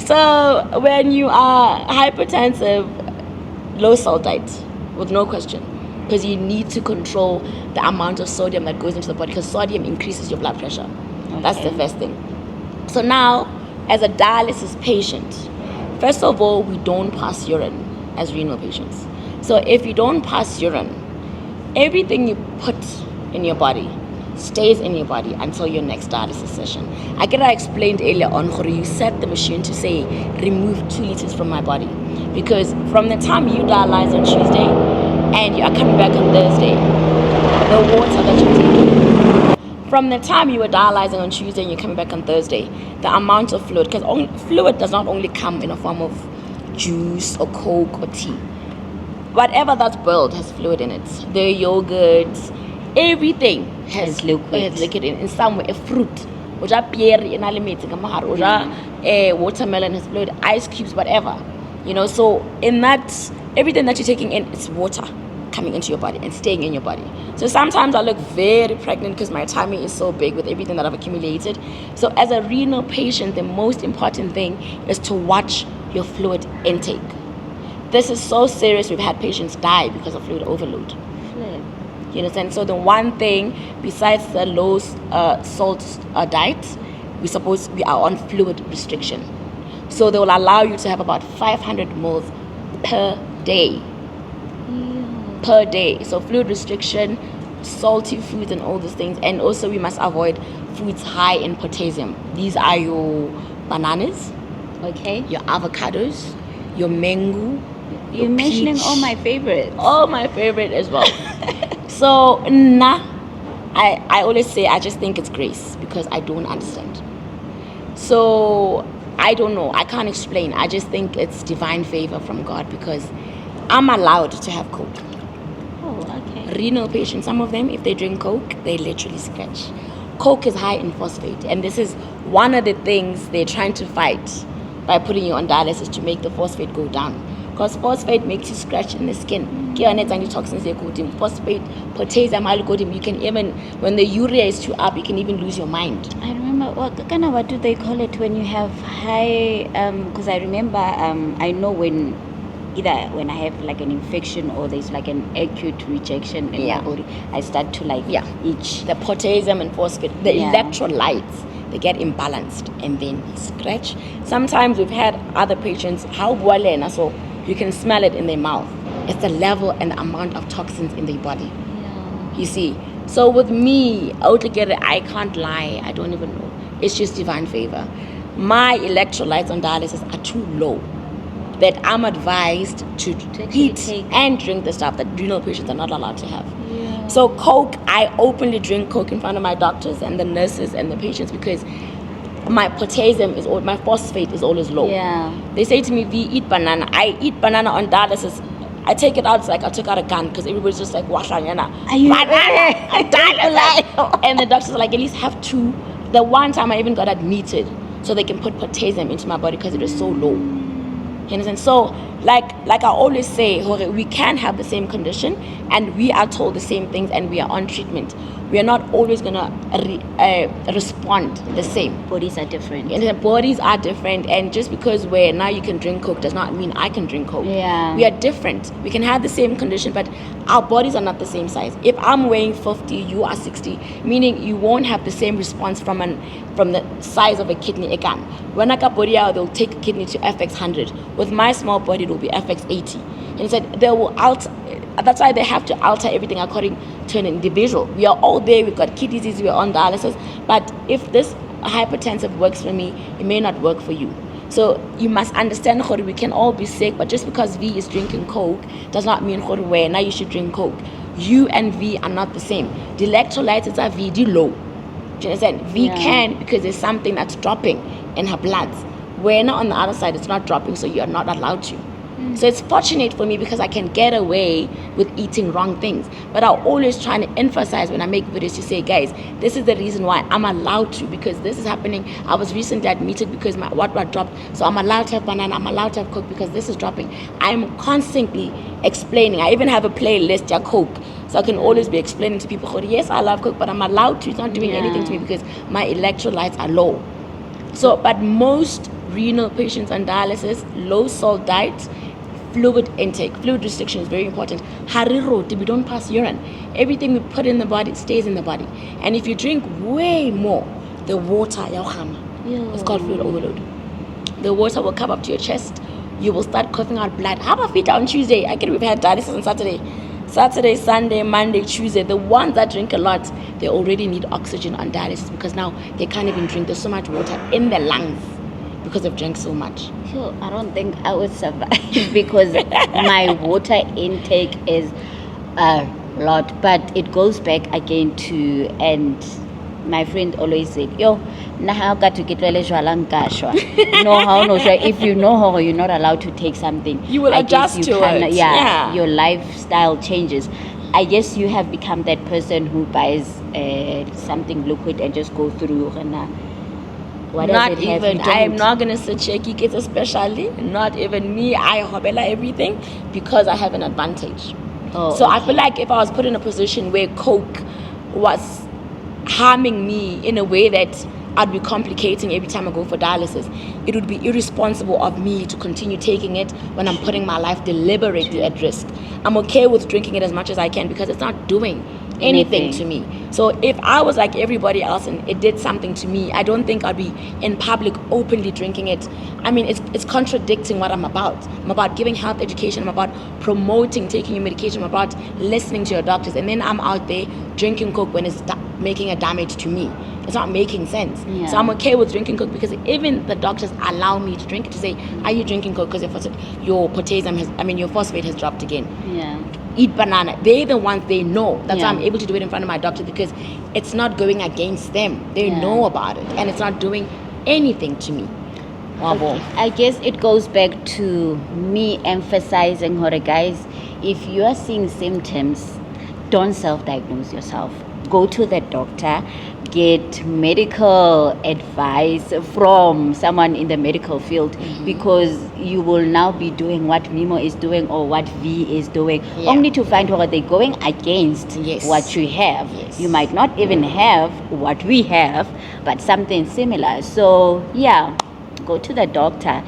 So when you are hypertensive, low salt diet, with no question. Because you need to control the amount of sodium that goes into the body because sodium increases your blood pressure. Okay. That's the first thing. So now, as a dialysis patient, first of all, we don't pass urine as renal patients. So if you don't pass urine, everything you put in your body stays in your body until your next dialysis session. I explained earlier on how you set the machine to say, remove 2 liters from my body. Because from the time you dialyze on Tuesday and you are coming back on Thursday, the water that you're taking, from the time you were dialyzing on Tuesday and you're coming back on Thursday, the amount of fluid, because fluid does not only come in a form of juice or Coke or tea. Whatever that's boiled has fluid in it. The yogurts, everything has liquid in some way. A fruit, watermelon has fluid, ice cubes, whatever. You know, so in that, everything that you're taking in, it's water coming into your body and staying in your body. So sometimes I look very pregnant because my tummy is so big with everything that I've accumulated. So as a renal patient, the most important thing is to watch your fluid intake. This is so serious. We've had patients die because of fluid overload. You understand? So the one thing, besides the low salt diet, we are on fluid restriction. So they will allow you to have about 500 mils per day. Per day. So fluid restriction, salty foods and all those things. And also we must avoid foods high in potassium. These are your bananas, your avocados, your mango. You're mentioning all my favorites. All my favorite as well. So, I always say I just think it's grace because I don't understand. So, I don't know. I can't explain. I just think it's divine favor from God because I'm allowed to have Coke. Oh, okay. Renal patients, some of them, if they drink Coke, they literally scratch. Coke is high in phosphate, and this is one of the things they're trying to fight by putting you on dialysis to make the phosphate go down. Because phosphate makes you scratch in the skin. Toxins, phosphate, potassium, you can even, when the urea is too up, you can even lose your mind. I remember, what do they call it when you have high, because I remember, I know when I have like an infection or there's like an acute rejection in my body, I start to itch. The potassium and phosphate, the electrolytes, they get imbalanced and then scratch. Sometimes we've had other patients, so you can smell it in their mouth. It's the level and the amount of toxins in their body. Yeah. You see. So with me, altogether, I can't lie. I don't even know. It's just divine favor. My electrolytes on dialysis are too low that I'm advised to eat and drink the stuff that renal patients are not allowed to have. Yeah. So Coke, I openly drink Coke in front of my doctors and the nurses and the patients because my potassium my phosphate is always low. Yeah. They say to me, "We eat banana." I eat banana on dialysis. I take it out, it's like I took out a gun because everybody's just like, "Washanyana." Are you banana on dialysis? And the doctors are like, at least have 2 The one time I even got admitted so they can put potassium into my body because it was so low. You understand? So, like I always say, we can have the same condition and we are told the same things and we are on treatment. We are not always going to respond the same. Bodies are different. And the bodies are different. And just because now you can drink Coke does not mean I can drink Coke. Yeah. We are different. We can have the same condition, but our bodies are not the same size. If I'm weighing 50, you are 60, meaning you won't have the same response from the size of a kidney. Again, when I got body out, they'll take a kidney to FX 100. With my small body, it will be FX 80. And it said they will alter. That's why they have to alter everything according to an individual. We are all there. We've got kidney disease. We are on dialysis. But if this hypertensive works for me, it may not work for you. So you must understand that we can all be sick, but just because V is drinking Coke does not mean that now you should drink Coke. You and V are not the same. The electrolytes are V low. Do you understand? V can because there's something that's dropping in her blood. When on the other side, it's not dropping, so you are not allowed to. So it's fortunate for me because I can get away with eating wrong things. But I always try to emphasize when I make videos to say, guys, this is the reason why I'm allowed to, because this is happening. I was recently admitted because my what dropped. So I'm allowed to have banana, I'm allowed to have Coke because this is dropping. I'm constantly explaining. I even have a playlist, Coke. So I can always be explaining to people, yes, I love Coke, but I'm allowed to. It's not doing anything to me because my electrolytes are low. So, but most renal patients on dialysis, low salt diet, fluid intake, fluid restriction is very important. Hariroti, we don't pass urine. Everything we put in the body stays in the body. And if you drink way more, the water, it's called fluid overload. The water will come up to your chest. You will start coughing out blood. How about feet on Tuesday? We've had dialysis on Saturday, Sunday, Monday, Tuesday. The ones that drink a lot, they already need oxygen on dialysis because now they can't even drink. There's so much water in their lungs because they've drank so much. Sure, I don't think I would survive because my water intake is a lot. But it goes back again to, and my friend always said, if you know how you're not allowed to take something, you will adjust to it. Yeah, your lifestyle changes. I guess you have become that person who buys something liquid and just go through. Not even. I am not gonna say checky kids, especially. Not even me. I hobela everything because I have an advantage. So I feel like if I was put in a position where Coke was harming me in a way that I'd be complicating every time I go for dialysis, it would be irresponsible of me to continue taking it when I'm putting my life deliberately at risk. I'm okay with drinking it as much as I can because it's not doing anything to me. So if I was like everybody else and it did something to me, I don't think I'd be in public openly drinking it. I mean, it's contradicting what I'm about. I'm about giving health education. I'm about promoting taking your medication. I'm about listening to your doctors. And then I'm out there drinking Coke when it's making a damage to me. It's not making sense. Yeah. So I'm okay with drinking Coke because even the doctors allow me to drink it, to say, are you drinking Coke because your your phosphate has dropped again. Yeah. Eat banana. They're the ones, they know. That's why I'm able to do it in front of my doctor because it's not going against them. They know about it and it's not doing anything to me. Okay. I guess it goes back to me emphasizing, guys, if you are seeing symptoms, don't self-diagnose yourself. Go to the doctor. Get medical advice from someone in the medical field because you will now be doing what Mimo is doing or what V is doing, only to find out they're going against what you have. Yes. You might not even have what we have, but something similar. So go to the doctor.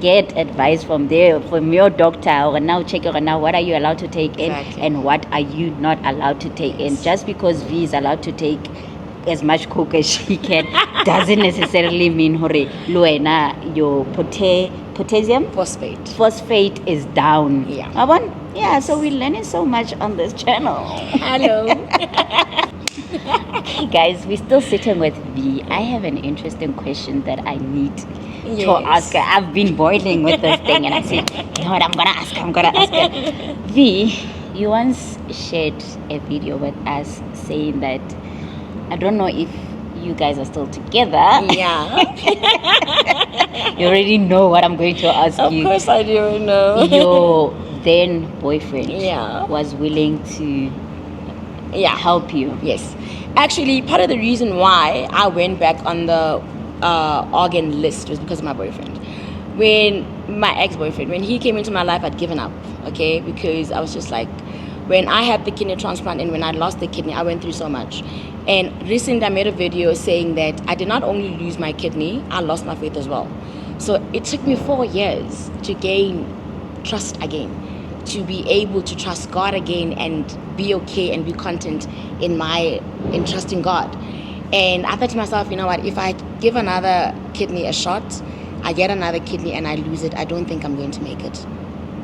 Get advice from your doctor, or now check what are you allowed to take in and what are you not allowed to take in. Just because V is allowed to take as much Coke as she can doesn't necessarily mean your potassium phosphate is down. So we're learning so much on this channel. Hello. Okay guys, we're still sitting with V. I have an interesting question that I need to ask her. I've been boiling with this thing and I said, you know what, I'm gonna ask her. V, you once shared a video with us saying that, I don't know if you guys are still together. Yeah. You already know what I'm going to ask you. Of course I do know. Your then boyfriend was willing to help you. Yes. Actually, part of the reason why I went back on the organ list was because of my boyfriend. When my ex-boyfriend, when he came into my life, I'd given up, okay? Because I was just like, when I had the kidney transplant and when I lost the kidney, I went through so much. And recently I made a video saying that I did not only lose my kidney, I lost my faith as well. So it took me 4 years to gain trust again, to be able to trust God again and be okay and be content in trusting God. And I thought to myself, you know what, if I give another kidney a shot, I get another kidney and I lose it, I don't think I'm going to make it.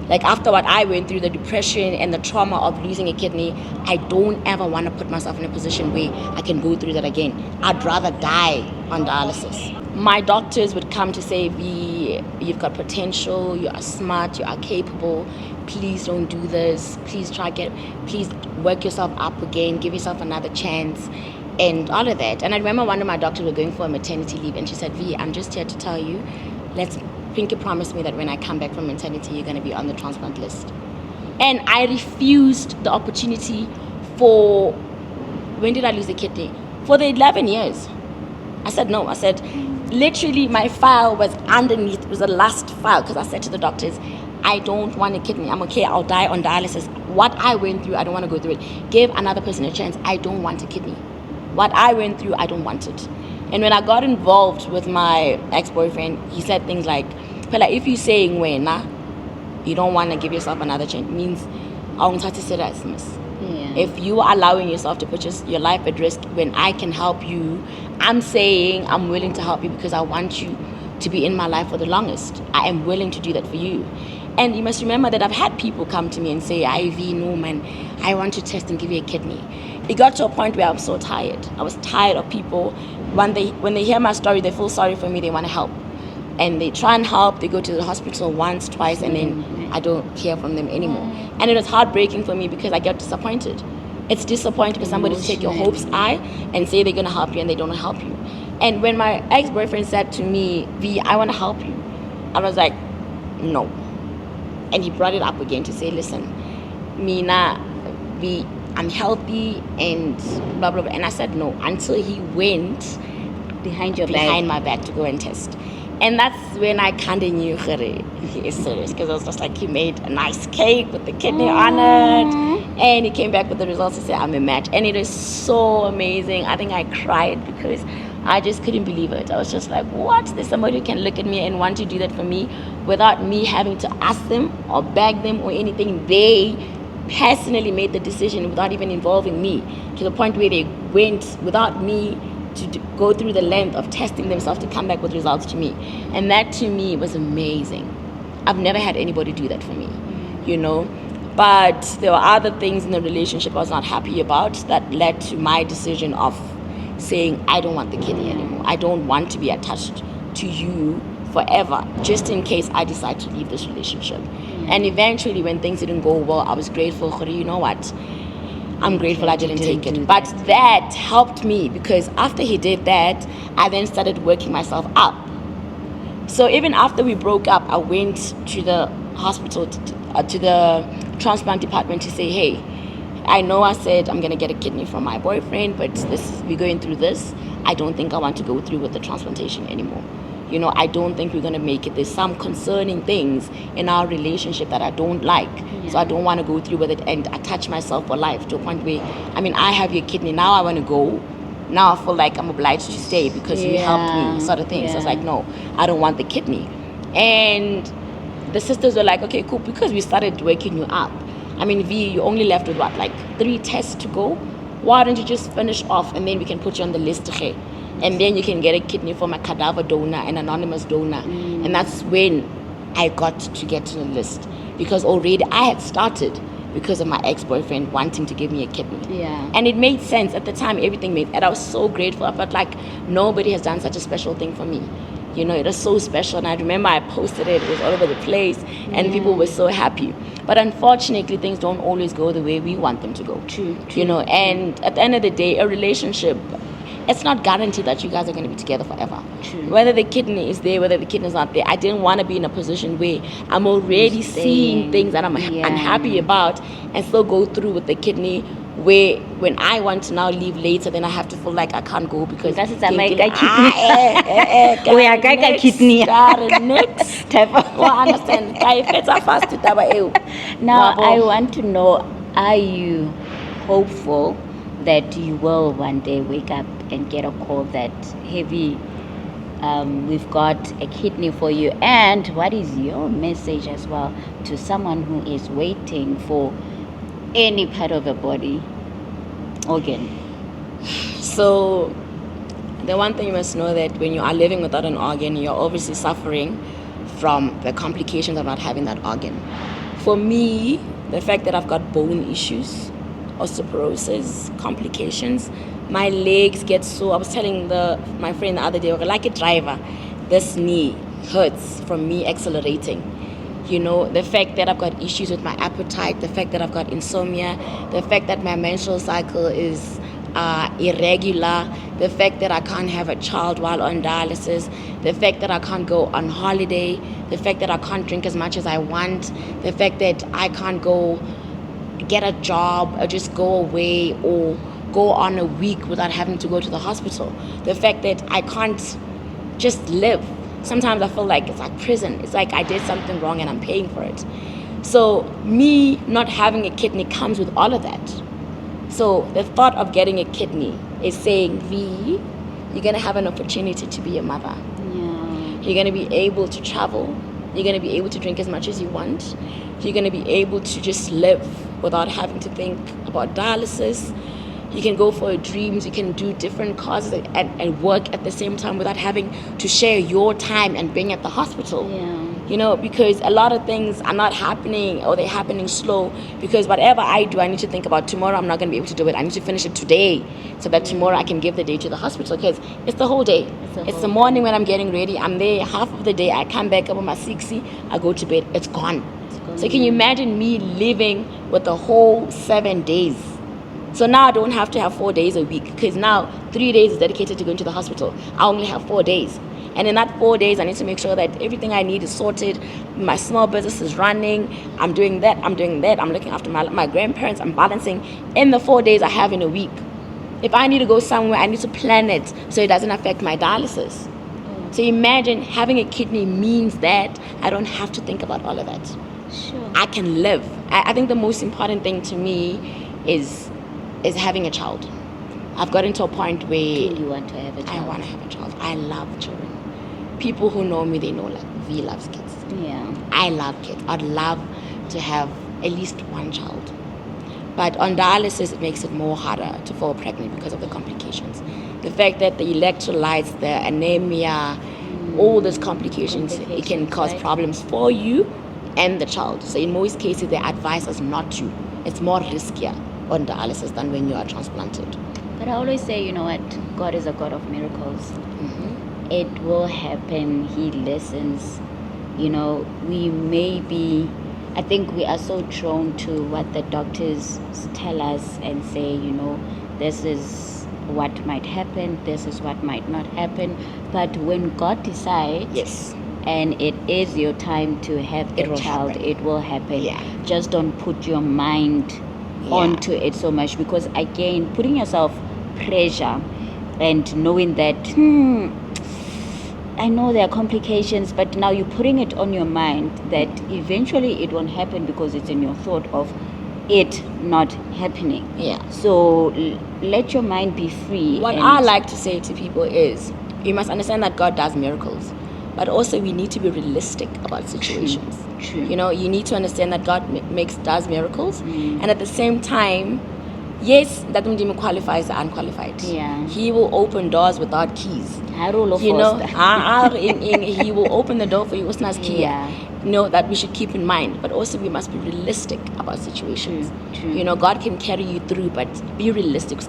Like after what I went through, the depression and the trauma of losing a kidney, I don't ever want to put myself in a position where I can go through that again. I'd rather die on dialysis. My doctors would come to say, V, you've got potential, you are smart, you are capable, please don't do this, please work yourself up again, give yourself another chance, and all of that. And I remember one of my doctors were going for a maternity leave, and she said, V, I'm just here to tell you, Pinky promised me that when I come back from maternity, you're going to be on the transplant list. And I refused the opportunity for, when did I lose the kidney? For the 11 years. I said no. I said, literally my file was underneath, it was the last file, because I said to the doctors, I don't want a kidney. I'm okay, I'll die on dialysis. What I went through, I don't want to go through it. Give another person a chance. I don't want a kidney. What I went through, I don't want it. And when I got involved with my ex-boyfriend, he said things like, if you're saying when you don't want to give yourself another chance, it means if you are allowing yourself to put your life at risk when I can help you, I'm saying I'm willing to help you because I want you to be in my life for the longest. I am willing to do that for you. And you must remember that I've had people come to me and say, Ivy, no man, I want to test and give you a kidney. It got to a point where I'm so tired. I was tired of people. When they hear my story, they feel sorry for me, they want to help. And they try and help, they go to the hospital once, twice, and then I don't hear from them anymore. And it was heartbreaking for me because I get disappointed. It's disappointing for somebody to take your hopes high and say they're going to help you and they don't help you. And when my ex-boyfriend said to me, V, I want to help you, I was like, no. And he brought it up again to say, listen, Mina, V, I'm healthy and blah, blah, blah. And I said no until he went behind my back to go and test. And that's when I kind of knew he is serious, because I was just like, he made a nice cake with the kidney on it, and he came back with the results and said, I'm a match. And it is so amazing. I think I cried because I just couldn't believe it. I was just like, what? There's somebody who can look at me and want to do that for me without me having to ask them or beg them or anything. They personally made the decision without even involving me, to the point where they went without me to go through the length of testing themselves to come back with results to me. And that to me was amazing. I've never had anybody do that for me, you know. But there were other things in the relationship I was not happy about that led to my decision of saying, I don't want the kidney anymore. I don't want to be attached to you forever, just in case I decide to leave this relationship. And eventually, when things didn't go well, I was grateful. You know what? I'm grateful I didn't take it. But that helped me, because after he did that, I then started working myself up. So even after we broke up, I went to the hospital, to the transplant department to say, hey, I know I said I'm going to get a kidney from my boyfriend, but we're going through this. I don't think I want to go through with the transplantation anymore. You know, I don't think we're going to make it. There's some concerning things in our relationship that I don't like. So I don't want to go through with it and attach myself for life to a point where, I have your kidney, now I want to go. Now I feel like I'm obliged to stay because you helped me, sort of thing. So I was like, no, I don't want the kidney. And the sisters were like, okay, cool, because we started waking you up. V, you only left with 3 tests to go. Why don't you just finish off and then we can put you on the list, okay? And then you can get a kidney from a cadaver donor, an anonymous donor. And that's when I got to get to the list, because already I had started because of my ex-boyfriend wanting to give me a kidney. And it made sense at the time. Everything made, and I was so grateful. I felt like nobody has done such a special thing for me. You know, it was so special. And I remember I posted it was all over the place, and people were so happy. But unfortunately, things don't always go the way we want them to go. True. You know, and at the end of the day, a relationship it's not guaranteed that you guys are going to be together forever. True. Whether the kidney is there, whether the kidney is not there, I didn't want to be in a position where I'm already seeing things that I'm unhappy about and still go through with the kidney, where when I want to now leave later, then I have to feel like I can't go because that's my kidney. We are going kidney. Next. Well, I understand. Now I want to know: are you hopeful that you will one day wake up and get a call that heavy? We've got a kidney for you. And what is your message as well to someone who is waiting for any part of the body organ? So the one thing you must know, that when you are living without an organ, you're obviously suffering from the complications of not having that organ. For me, the fact that I've got bone issues, osteoporosis, complications, my legs get sore. I was telling my friend the other day, like a driver, this knee hurts from me accelerating. You know, the fact that I've got issues with my appetite, the fact that I've got insomnia, the fact that my menstrual cycle is irregular, the fact that I can't have a child while on dialysis, the fact that I can't go on holiday, the fact that I can't drink as much as I want, the fact that I can't go get a job or just go away or go on a week without having to go to the hospital, the fact that I can't just live. Sometimes I feel like it's like prison. It's like I did something wrong and I'm paying for it. So me not having a kidney comes with all of that. So the thought of getting a kidney is saying, V, you're going to have an opportunity to be a mother. Yeah. You're going to be able to travel. You're going to be able to drink as much as you want. You're going to be able to just live without having to think about dialysis. You can go for your dreams. You can do different causes and work at the same time without having to share your time and being at the hospital. Yeah. You know, because a lot of things are not happening, or they're happening slow, because whatever I do, I need to think about tomorrow. I'm not going to be able to do it. I need to finish it today so that tomorrow I can give the day to the hospital, because it's the whole day. It's the morning when I'm getting ready. I'm there half of the day. I come back up on my 60. I go to bed. It's gone. So can you imagine me living with the whole 7 days? So now I don't have to have 4 days a week, because now 3 days is dedicated to going to the hospital. I only have 4 days. And in that 4 days, I need to make sure that everything I need is sorted. My small business is running. I'm doing that. I'm looking after my grandparents. I'm balancing in the 4 days I have in a week. If I need to go somewhere, I need to plan it so it doesn't affect my dialysis. So imagine having a kidney means that I don't have to think about all of that. Sure. I can live. I think the most important thing to me is having a child. I've gotten to a point where You want to have a child? I want to have a child. I love children. People who know me, they know like V loves kids. Yeah. I love kids. I'd love to have at least one child. But on dialysis, it makes it more harder to fall pregnant because of the complications. The fact that the electrolytes, the anemia, all those complications, it can cause problems for you and the child. So in most cases, they advise us not to. It's more riskier on dialysis than when you are transplanted. But I always say, you know what? God is a God of miracles. Mm-hmm. It will happen. He listens. You know, I think we are so drawn to what the doctors tell us and say, you know, this is what might happen, this is what might not happen. But when God decides, yes, and it is your time to have the child, it will happen. Yeah. Just don't put your mind onto it so much, because again, putting yourself pressure and knowing that I know there are complications, but now you're putting it on your mind that eventually it won't happen because it's in your thought of it not happening. Yeah. So let your mind be free. What I like to say to people is, you must understand that God does miracles, but also we need to be realistic about situations. True. You know, you need to understand that God does miracles, and at the same time, yes, that Mdimi qualifies the unqualified. Yeah. He will open doors without keys. You know, he will open the door for you. Usna's key. Yeah. that we should keep in mind. But also we must be realistic about situations. True. God can carry you through, but be realistic.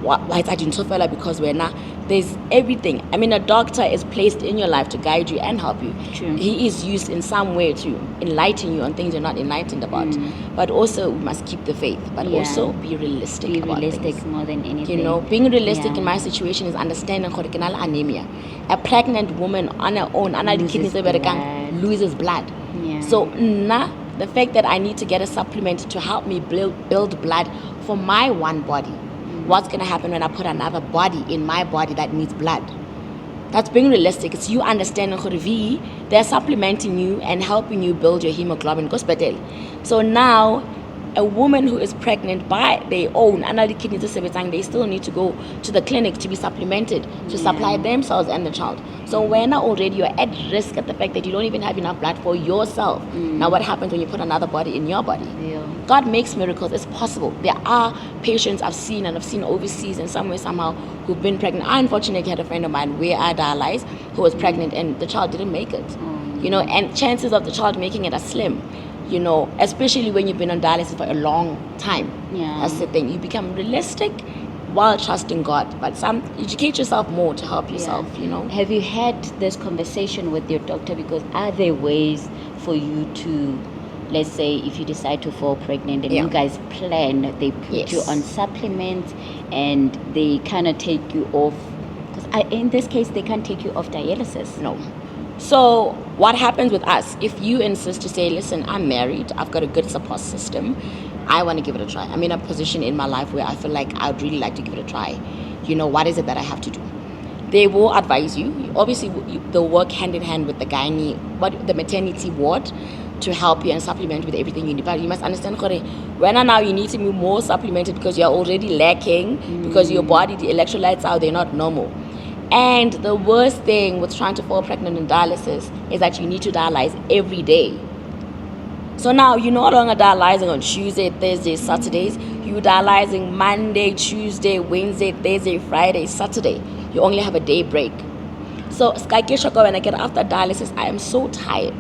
Why I didn't suffer because we're not. There's everything. I mean, a doctor is placed in your life to guide you and help you. True. He is used in some way to enlighten you on things you're not enlightened about. But also we must keep the faith, but also be realistic. Be realistic more than anything. Being realistic in my situation is understanding anemia. A pregnant woman on her own, loses blood. Yeah. So the fact that I need to get a supplement to help me build blood for my one body. What's going to happen when I put another body in my body that needs blood? That's being realistic. It's you understanding they're supplementing you and helping you build your hemoglobin. So now, a woman who is pregnant by their own, they still need to go to the clinic to be supplemented to supply themselves and the child. So when already you're at risk at the fact that you don't even have enough blood for yourself. Now what happens when you put another body in your body? God makes miracles. It's possible. There are patients I've seen overseas and somewhere somehow who've been pregnant. I unfortunately had a friend of mine where I dialyzed who was pregnant and the child didn't make it. And chances of the child making it are slim. Especially when you've been on dialysis for a long time. That's the thing. You become realistic while trusting God. But educate yourself more to help yourself, Have you had this conversation with your doctor? Because are there ways for you to, let's say, if you decide to fall pregnant and you guys plan, they put you on supplements and they kind of take you off? Because in this case, they can't take you off dialysis. No. So what happens with us, if you insist to say, listen, I'm married, I've got a good support system, I want to give it a try. I'm in a position in my life where I feel like I would really like to give it a try. What is it that I have to do? They will advise you. Obviously, they'll work hand in hand with the the maternity ward to help you and supplement with everything you need. But you must understand, when now you need to be more supplemented because you're already lacking, because your body, the electrolytes out, they're not normal. And the worst thing with trying to fall pregnant in dialysis is that you need to dialyze every day. So now you're no longer dialyzing on Tuesday, Thursday, Saturdays. You're dialyzing Monday, Tuesday, Wednesday, Thursday, Friday, Saturday. You only have a day break. So when I get after dialysis, I am so tired.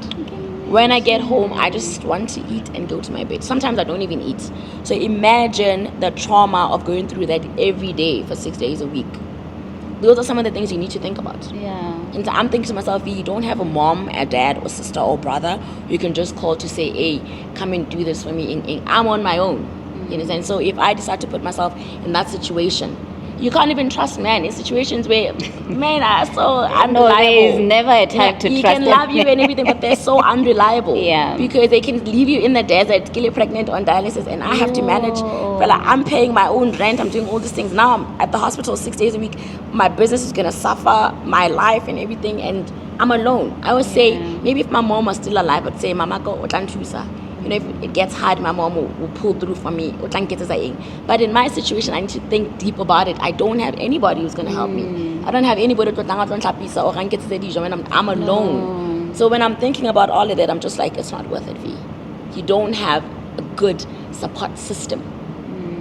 When I get home, I just want to eat and go to my bed. Sometimes I don't even eat. So imagine the trauma of going through that every day for 6 days a week. Those are some of the things you need to think about. And I'm thinking to myself, you don't have a mom, a dad, or sister, or brother you can just call to say, hey, come and do this for me. I'm on my own. You understand? So if I decide to put myself in that situation, you can't even trust men in situations where men are so unreliable. There is never a time to trust them. He can love you and everything, but they're so unreliable. Because they can leave you in the desert, get you pregnant on dialysis, and I have to manage. But I'm paying my own rent. I'm doing all these things. Now I'm at the hospital 6 days a week. My business is going to suffer, my life and everything, and I'm alone. I would say, maybe if my mom was still alive, I'd say, Mama, go, if it gets hard, my mom will pull through for me. But in my situation, I need to think deep about it. I don't have anybody who's going to help me. I don't have anybody to when I'm alone. So when I'm thinking about all of that, I'm just like, it's not worth it, V. You don't have a good support system.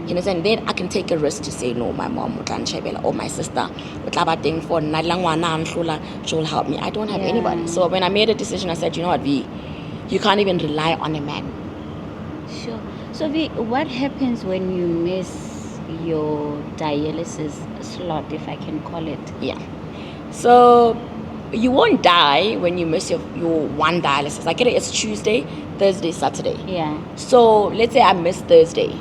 You know, and then I can take a risk to say, no, my mom or my sister she'll help me. I don't have anybody. So when I made a decision, I said, you know what, V, you can't even rely on a man. Sure. So, V, what happens when you miss your dialysis slot, if I can call it? So, you won't die when you miss your one dialysis. Like it's Tuesday, Thursday, Saturday. So, let's say I miss Thursday.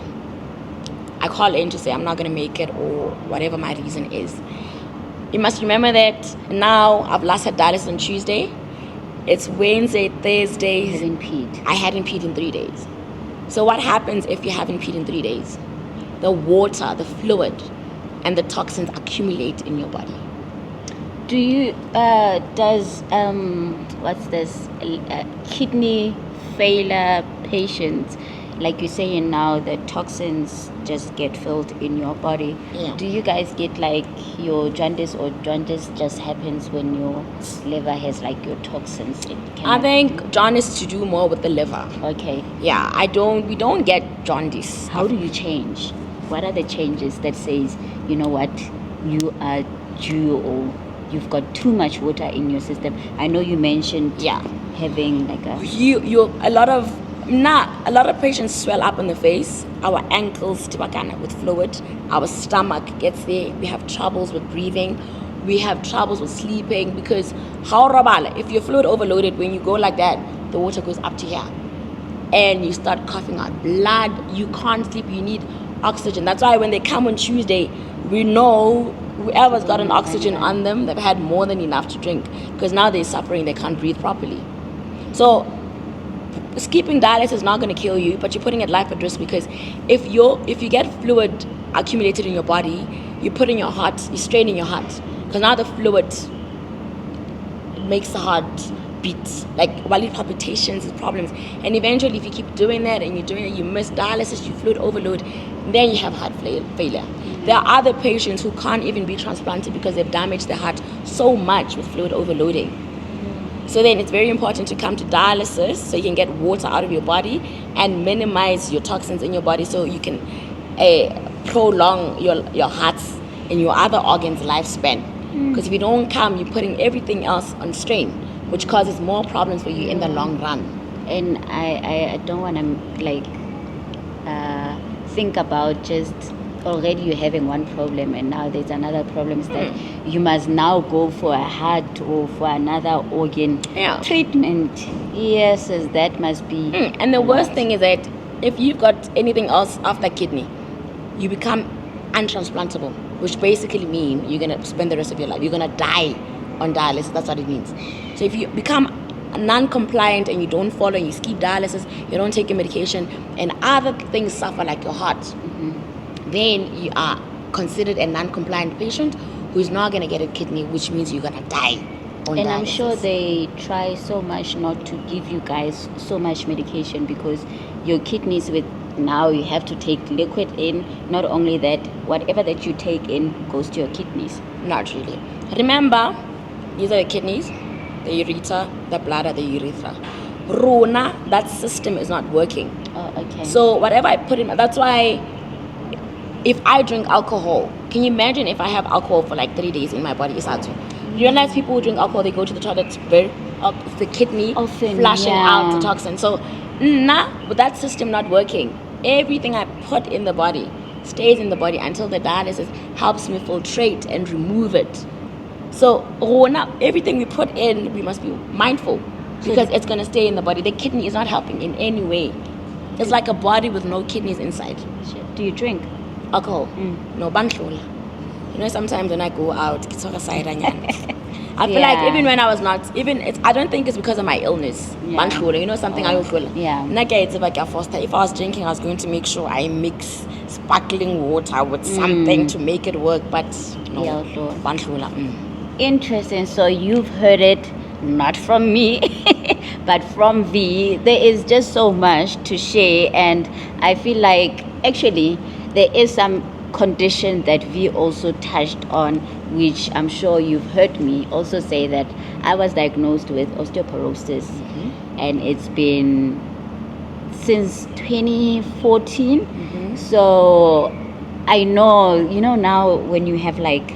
I call in to say I'm not going to make it or whatever my reason is. You must remember that now I've last had dialysis on Tuesday. It's Wednesday, Thursday. I hadn't peed in 3 days. So what happens if you haven't peed in 3 days? The water, the fluid, and the toxins accumulate in your body. Do you, what's this, kidney failure patients, like you're saying now, the toxins just get filled in your body. Do you guys get like your jaundice, or jaundice just happens when your liver has like your toxins? I think jaundice to do more with the liver. Okay. We don't get jaundice. How do you change? What are the changes that says, you know what, you are due or you've got too much water in your system? I know you mentioned having like a... A lot of patients swell up in the face. Our ankles tibakana with fluid. Our stomach gets there. We have troubles with breathing. We have troubles with sleeping because if you're fluid overloaded, when you go like that, the water goes up to here and you start coughing out blood. You can't sleep. You need oxygen. That's why when they come on Tuesday, we know whoever's got an oxygen on them, they've had more than enough to drink because now they're suffering. They can't breathe properly. So skipping dialysis is not going to kill you, but you're putting your life at risk because if you get fluid accumulated in your body, you put in your heart, you strain in your heart because now the fluid makes the heart beat, like while palpitations and problems. And eventually, if you keep doing that and you're doing it, you miss dialysis, you fluid overload, then you have heart failure. There are other patients who can't even be transplanted because they've damaged their heart so much with fluid overloading. So then it's very important to come to dialysis so you can get water out of your body and minimize your toxins in your body so you can prolong your heart's and your other organs' lifespan. Because if you don't come, you're putting everything else on strain, which causes more problems for you in the long run. And I don't want to like think about just already you're having one problem and now there's another problem, is that you must now go for a heart or for another organ treatment. Yes, that must be. And the worst thing is that if you've got anything else after kidney, you become untransplantable, which basically means you're going to spend the rest of your life, you're going to die on dialysis. That's what it means. So if you become non-compliant and you don't follow, you skip dialysis, you don't take your medication, and other things suffer like your heart, then you are considered a non-compliant patient who's not going to get a kidney, which means you're going to die on dialysis. I'm sure they try so much not to give you guys so much medication because your kidneys, with now you have to take liquid in. Not only that, whatever that you take in goes to your kidneys. Not really. Remember, these are the kidneys, the ureter, the bladder, the urethra. Rona, that system is not working. Oh, okay. So whatever I put in, that's why if I drink alcohol, can you imagine if I have alcohol for like 3 days in my body? You realize people who drink alcohol, they go to the toilet, the kidney often flushing out the toxin. So with that system not working, everything I put in the body stays in the body until the dialysis helps me filtrate and remove it. So everything we put in, we must be mindful because it's going to stay in the body. The kidney is not helping in any way. It's like a body with no kidneys inside. Do you drink alcohol? No, bandlula. You know, sometimes when I go out, I feel like even when I was not, I don't think it's because of my illness. Bandlula, you know, something I will feel. If I was drinking, I was going to make sure I mix sparkling water with something to make it work, but no, bandlula. Interesting. So you've heard it not from me, but from V. There is just so much to share, and I feel like actually there is some condition that V also touched on, which I'm sure you've heard me also say that I was diagnosed with osteoporosis, and it's been since 2014. So I know, you know, now when you have like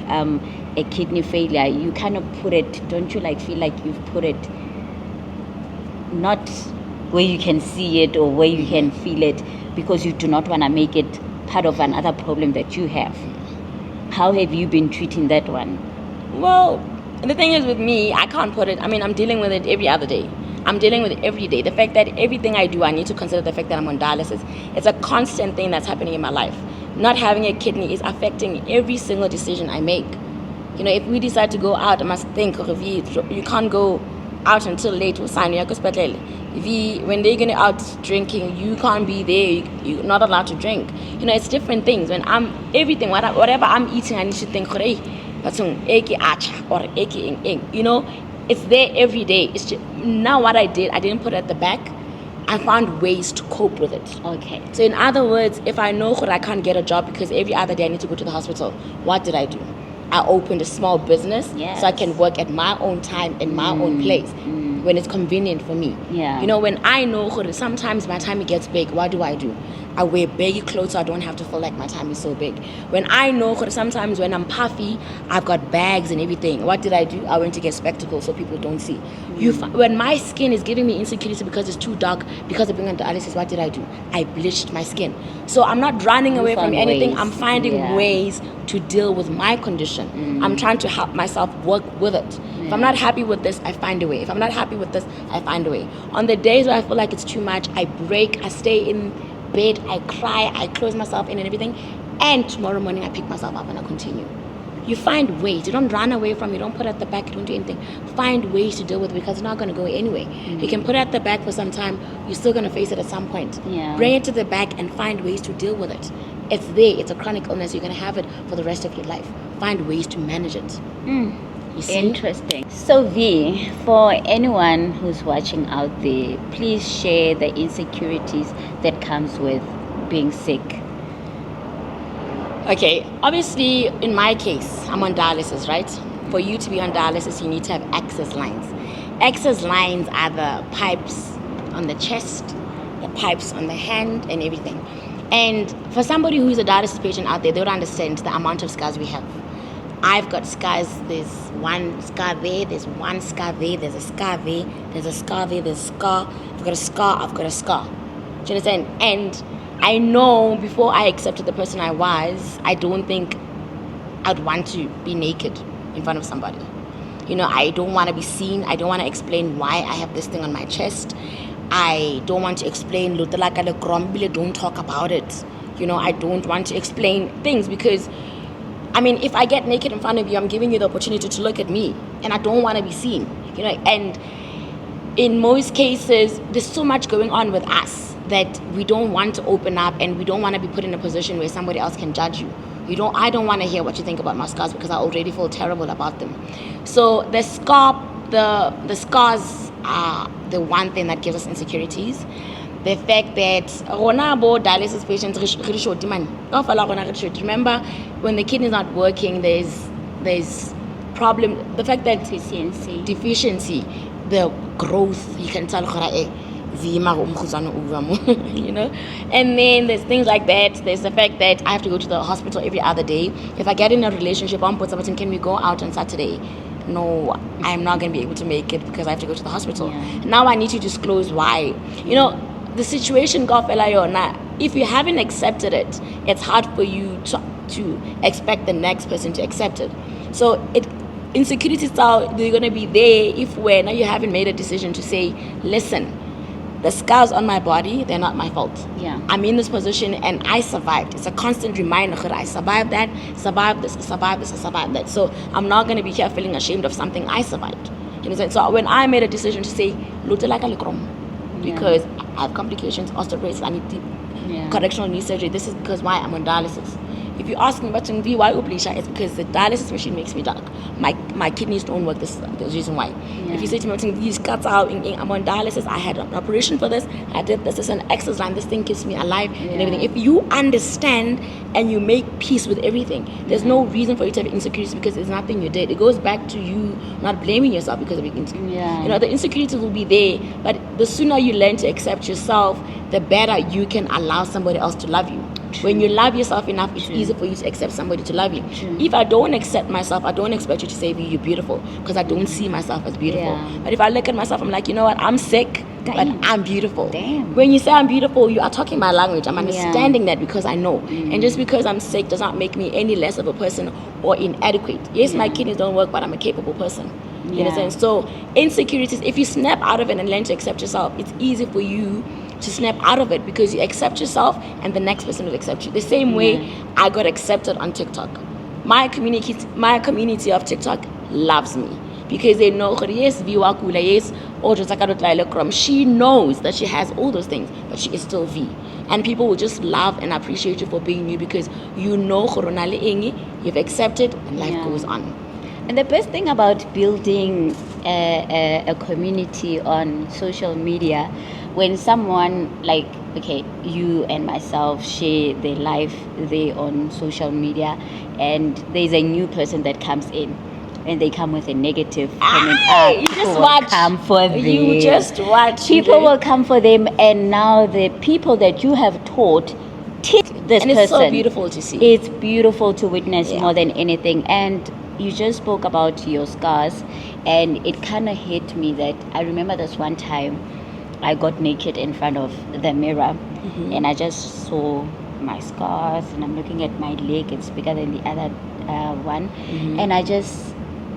a kidney failure, you kind of put it, don't you like feel like you've put it not where you can see it or where you can feel it, because you do not want to make it part of another problem that you have. How have you been treating that one? Well, the thing is with me, I can't put it, I'm dealing with it every other day. I'm dealing with it every day. The fact that everything I do, I need to consider the fact that I'm on dialysis. It's a constant thing that's happening in my life. Not having a kidney is affecting every single decision I make. You know, if we decide to go out, I must think, you can't go out until late. When they're going out drinking, you can't be there. You're not allowed to drink. You know, it's different things. When whatever I'm eating, I need to think, you know, it's there every day. It's just, now what I did, I didn't put it at the back. I found ways to cope with it. Okay. So in other words, if I know I can't get a job because every other day I need to go to the hospital, what did I do? I opened a small business so I can work at my own time in my own place when it's convenient for me. Yeah. You know, when I know sometimes by the time it gets big, what do? I wear baggy clothes so I don't have to feel like my tummy is so big. When I know, sometimes when I'm puffy, I've got bags and everything. What did I do? I went to get spectacles so people don't see. When my skin is giving me insecurity because it's too dark, because of being on dialysis, what did I do? I bleached my skin. So I'm not running away from anything. Ways. I'm finding ways to deal with my condition. I'm trying to help myself work with it. If I'm not happy with this, I find a way. If I'm not happy with this, I find a way. On the days where I feel like it's too much, I break, I stay in bed, I cry, I close myself in and everything, and tomorrow morning I pick myself up and I continue. You find ways. You don't run away from it. You don't put it at the back. You don't do anything. Find ways to deal with it because it's not going to go anyway. You can put it at the back for some time. You're still going to face it at some point. Bring it to the back and find ways to deal with it. It's there. It's a chronic illness. You're going to have it for the rest of your life. Find ways to manage it. You see? Interesting. So V, for anyone who's watching out there, please share the insecurities that comes with being sick. Okay, obviously in my case, I'm on dialysis, right? For you to be on dialysis, you need to have access lines. Access lines are the pipes on the chest, the pipes on the hand and everything. And for somebody who is a dialysis patient out there, they don't understand the amount of scars we have. I've got scars. There's one scar there, there's one scar there, there's a scar there, there's a scar there, there's a scar. I've got a scar, I've got a scar. Do you understand? And I know before I accepted the person I was, I don't think I'd want to be naked in front of somebody. You know, I don't want to be seen. I don't want to explain why I have this thing on my chest. I don't want to explain, don't talk about it. You know, I don't want to explain things because, I mean, if I get naked in front of you, I'm giving you the opportunity to look at me, and I don't want to be seen. You know, and in most cases, there's so much going on with us that we don't want to open up, and we don't want to be put in a position where somebody else can judge you. I don't want to hear what you think about my scars because I already feel terrible about them. So the scars are the one thing that gives us insecurities. The fact that dialysis patients, remember when the kidney is not working, there's problem. The fact that deficiency, the growth, you can tell, you know. And then there's things like that. There's the fact that I have to go to the hospital every other day. If I get in a relationship, can we go out on Saturday? No, I'm not going to be able to make it because I have to go to the hospital. Now I need to disclose why. You know, the situation, if you haven't accepted it, it's hard for you to expect the next person to accept it. So insecurities they're going to be there if now you haven't made a decision to say, listen, the scars on my body, they're not my fault. I'm in this position and I survived. It's a constant reminder that I survived that, survived this, survived this, survived that. So I'm not going to be here feeling ashamed of something I survived. You know, so when I made a decision to say, because I have complications, osteoporosis, I need correctional knee surgery, this is because why I'm on dialysis. If you ask me why Ublisha, it's because the dialysis machine makes me dark. My kidneys don't work. This is the reason why. If you say to me, these cuts out, I'm on dialysis, I had an operation for this, I did this, it's an access line, this thing keeps me alive and everything. If you understand and you make peace with everything, there's no reason for you to have insecurities because it's nothing you did. It goes back to you not blaming yourself because of your insecurities. You know, the insecurities will be there, but the sooner you learn to accept yourself, the better you can allow somebody else to love you. When you love yourself enough, it's easy for you to accept somebody to love you. If I don't accept myself, I don't expect you to say you're beautiful because I don't see myself as beautiful. But if I look at myself, I'm like, you know what, I'm sick, but I'm beautiful. When you say I'm beautiful, you are talking my language. I'm understanding that because I know. And just because I'm sick does not make me any less of a person or inadequate. Yes, my kidneys don't work, but I'm a capable person. You understand? So insecurities, if you snap out of it and learn to accept yourself, it's easy for you to snap out of it because you accept yourself and the next person will accept you. The same way I got accepted on TikTok. My community of TikTok loves me because they know, yes, yes, she knows that she has all those things, but she is still V. And people will just love and appreciate you for being you because you know you've accepted and life goes on. And the best thing about building a community on social media, when someone like, okay, you and myself share their life there on social media, and there's a new person that comes in, and they come with a negative comment. You People just will watch. come for them. You just watch. People will come for them, and now the people that you have taught teach this and person. it's so beautiful to see. It's beautiful to witness more than anything. And you just spoke about your scars, and it kind of hit me that I remember this one time I got naked in front of the mirror, and I just saw my scars, and I'm looking at my leg, it's bigger than the other one, and I just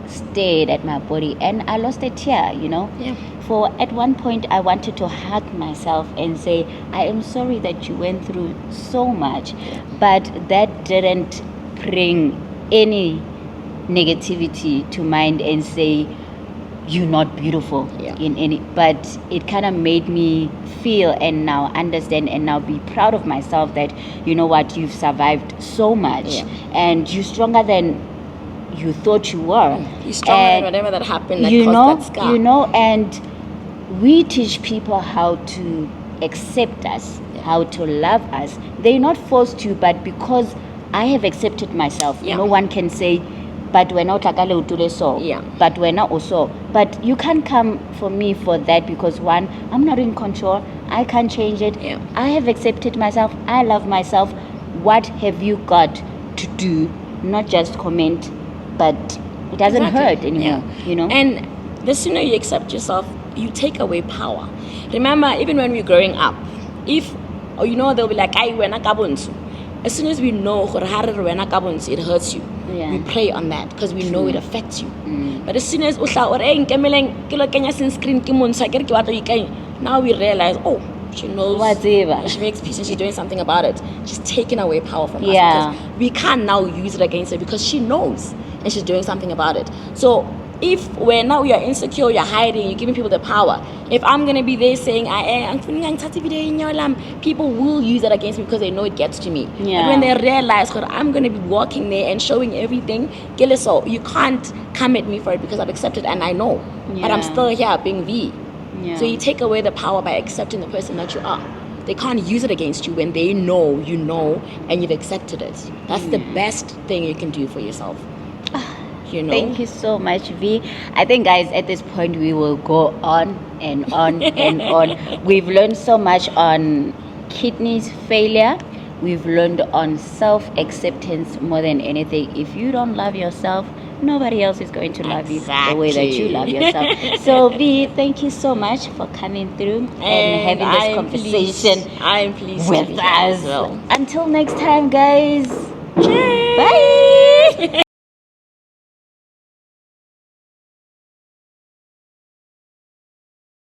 stared at my body, and I lost a tear, for at one point I wanted to hug myself and say, I am sorry that you went through so much, but that didn't bring any negativity to mind and say you're not beautiful in any, but it kind of made me feel and now understand and now be proud of myself that, you know what, you've survived so much and you're stronger than you thought you were. You're stronger than whatever that happened that caused that scar. And we teach people how to accept us, how to love us. They're not forced to, but because I have accepted myself, no one can say, but we're not but we're not also. But you can't come for me for that, because one, I'm not in control. I can't change it. I have accepted myself. I love myself. What have you got to do? Not just comment, but it doesn't hurt anymore. And the sooner you accept yourself, you take away power. Remember, even when we're growing up, they'll be like, as soon as we know it hurts you, we pray on that because we know it affects you. But as soon as now we realize, she knows whatever. She makes peace and she's doing something about it. She's taking away power from us because we can't now use it against her because she knows and she's doing something about it. So if when now you're insecure, you're hiding, you're giving people the power. If I'm gonna be there saying people will use that against me because they know it gets to me. But when they realize I'm gonna be walking there and showing everything, you can't come at me for it because I've accepted and I know. But I'm still here being V. So you take away the power by accepting the person that you are. They can't use it against you when they know you know and you've accepted it. That's the best thing you can do for yourself. Thank you so much, V. I think, guys, at this point we will go on and on and on. We've learned so much on kidneys failure. We've learned on self-acceptance more than anything. If you don't love yourself, nobody else is going to love you the way that you love yourself. So, V, thank you so much for coming through and having this conversation I'm pleased with us. well. Until next time, guys. Cheers. Bye.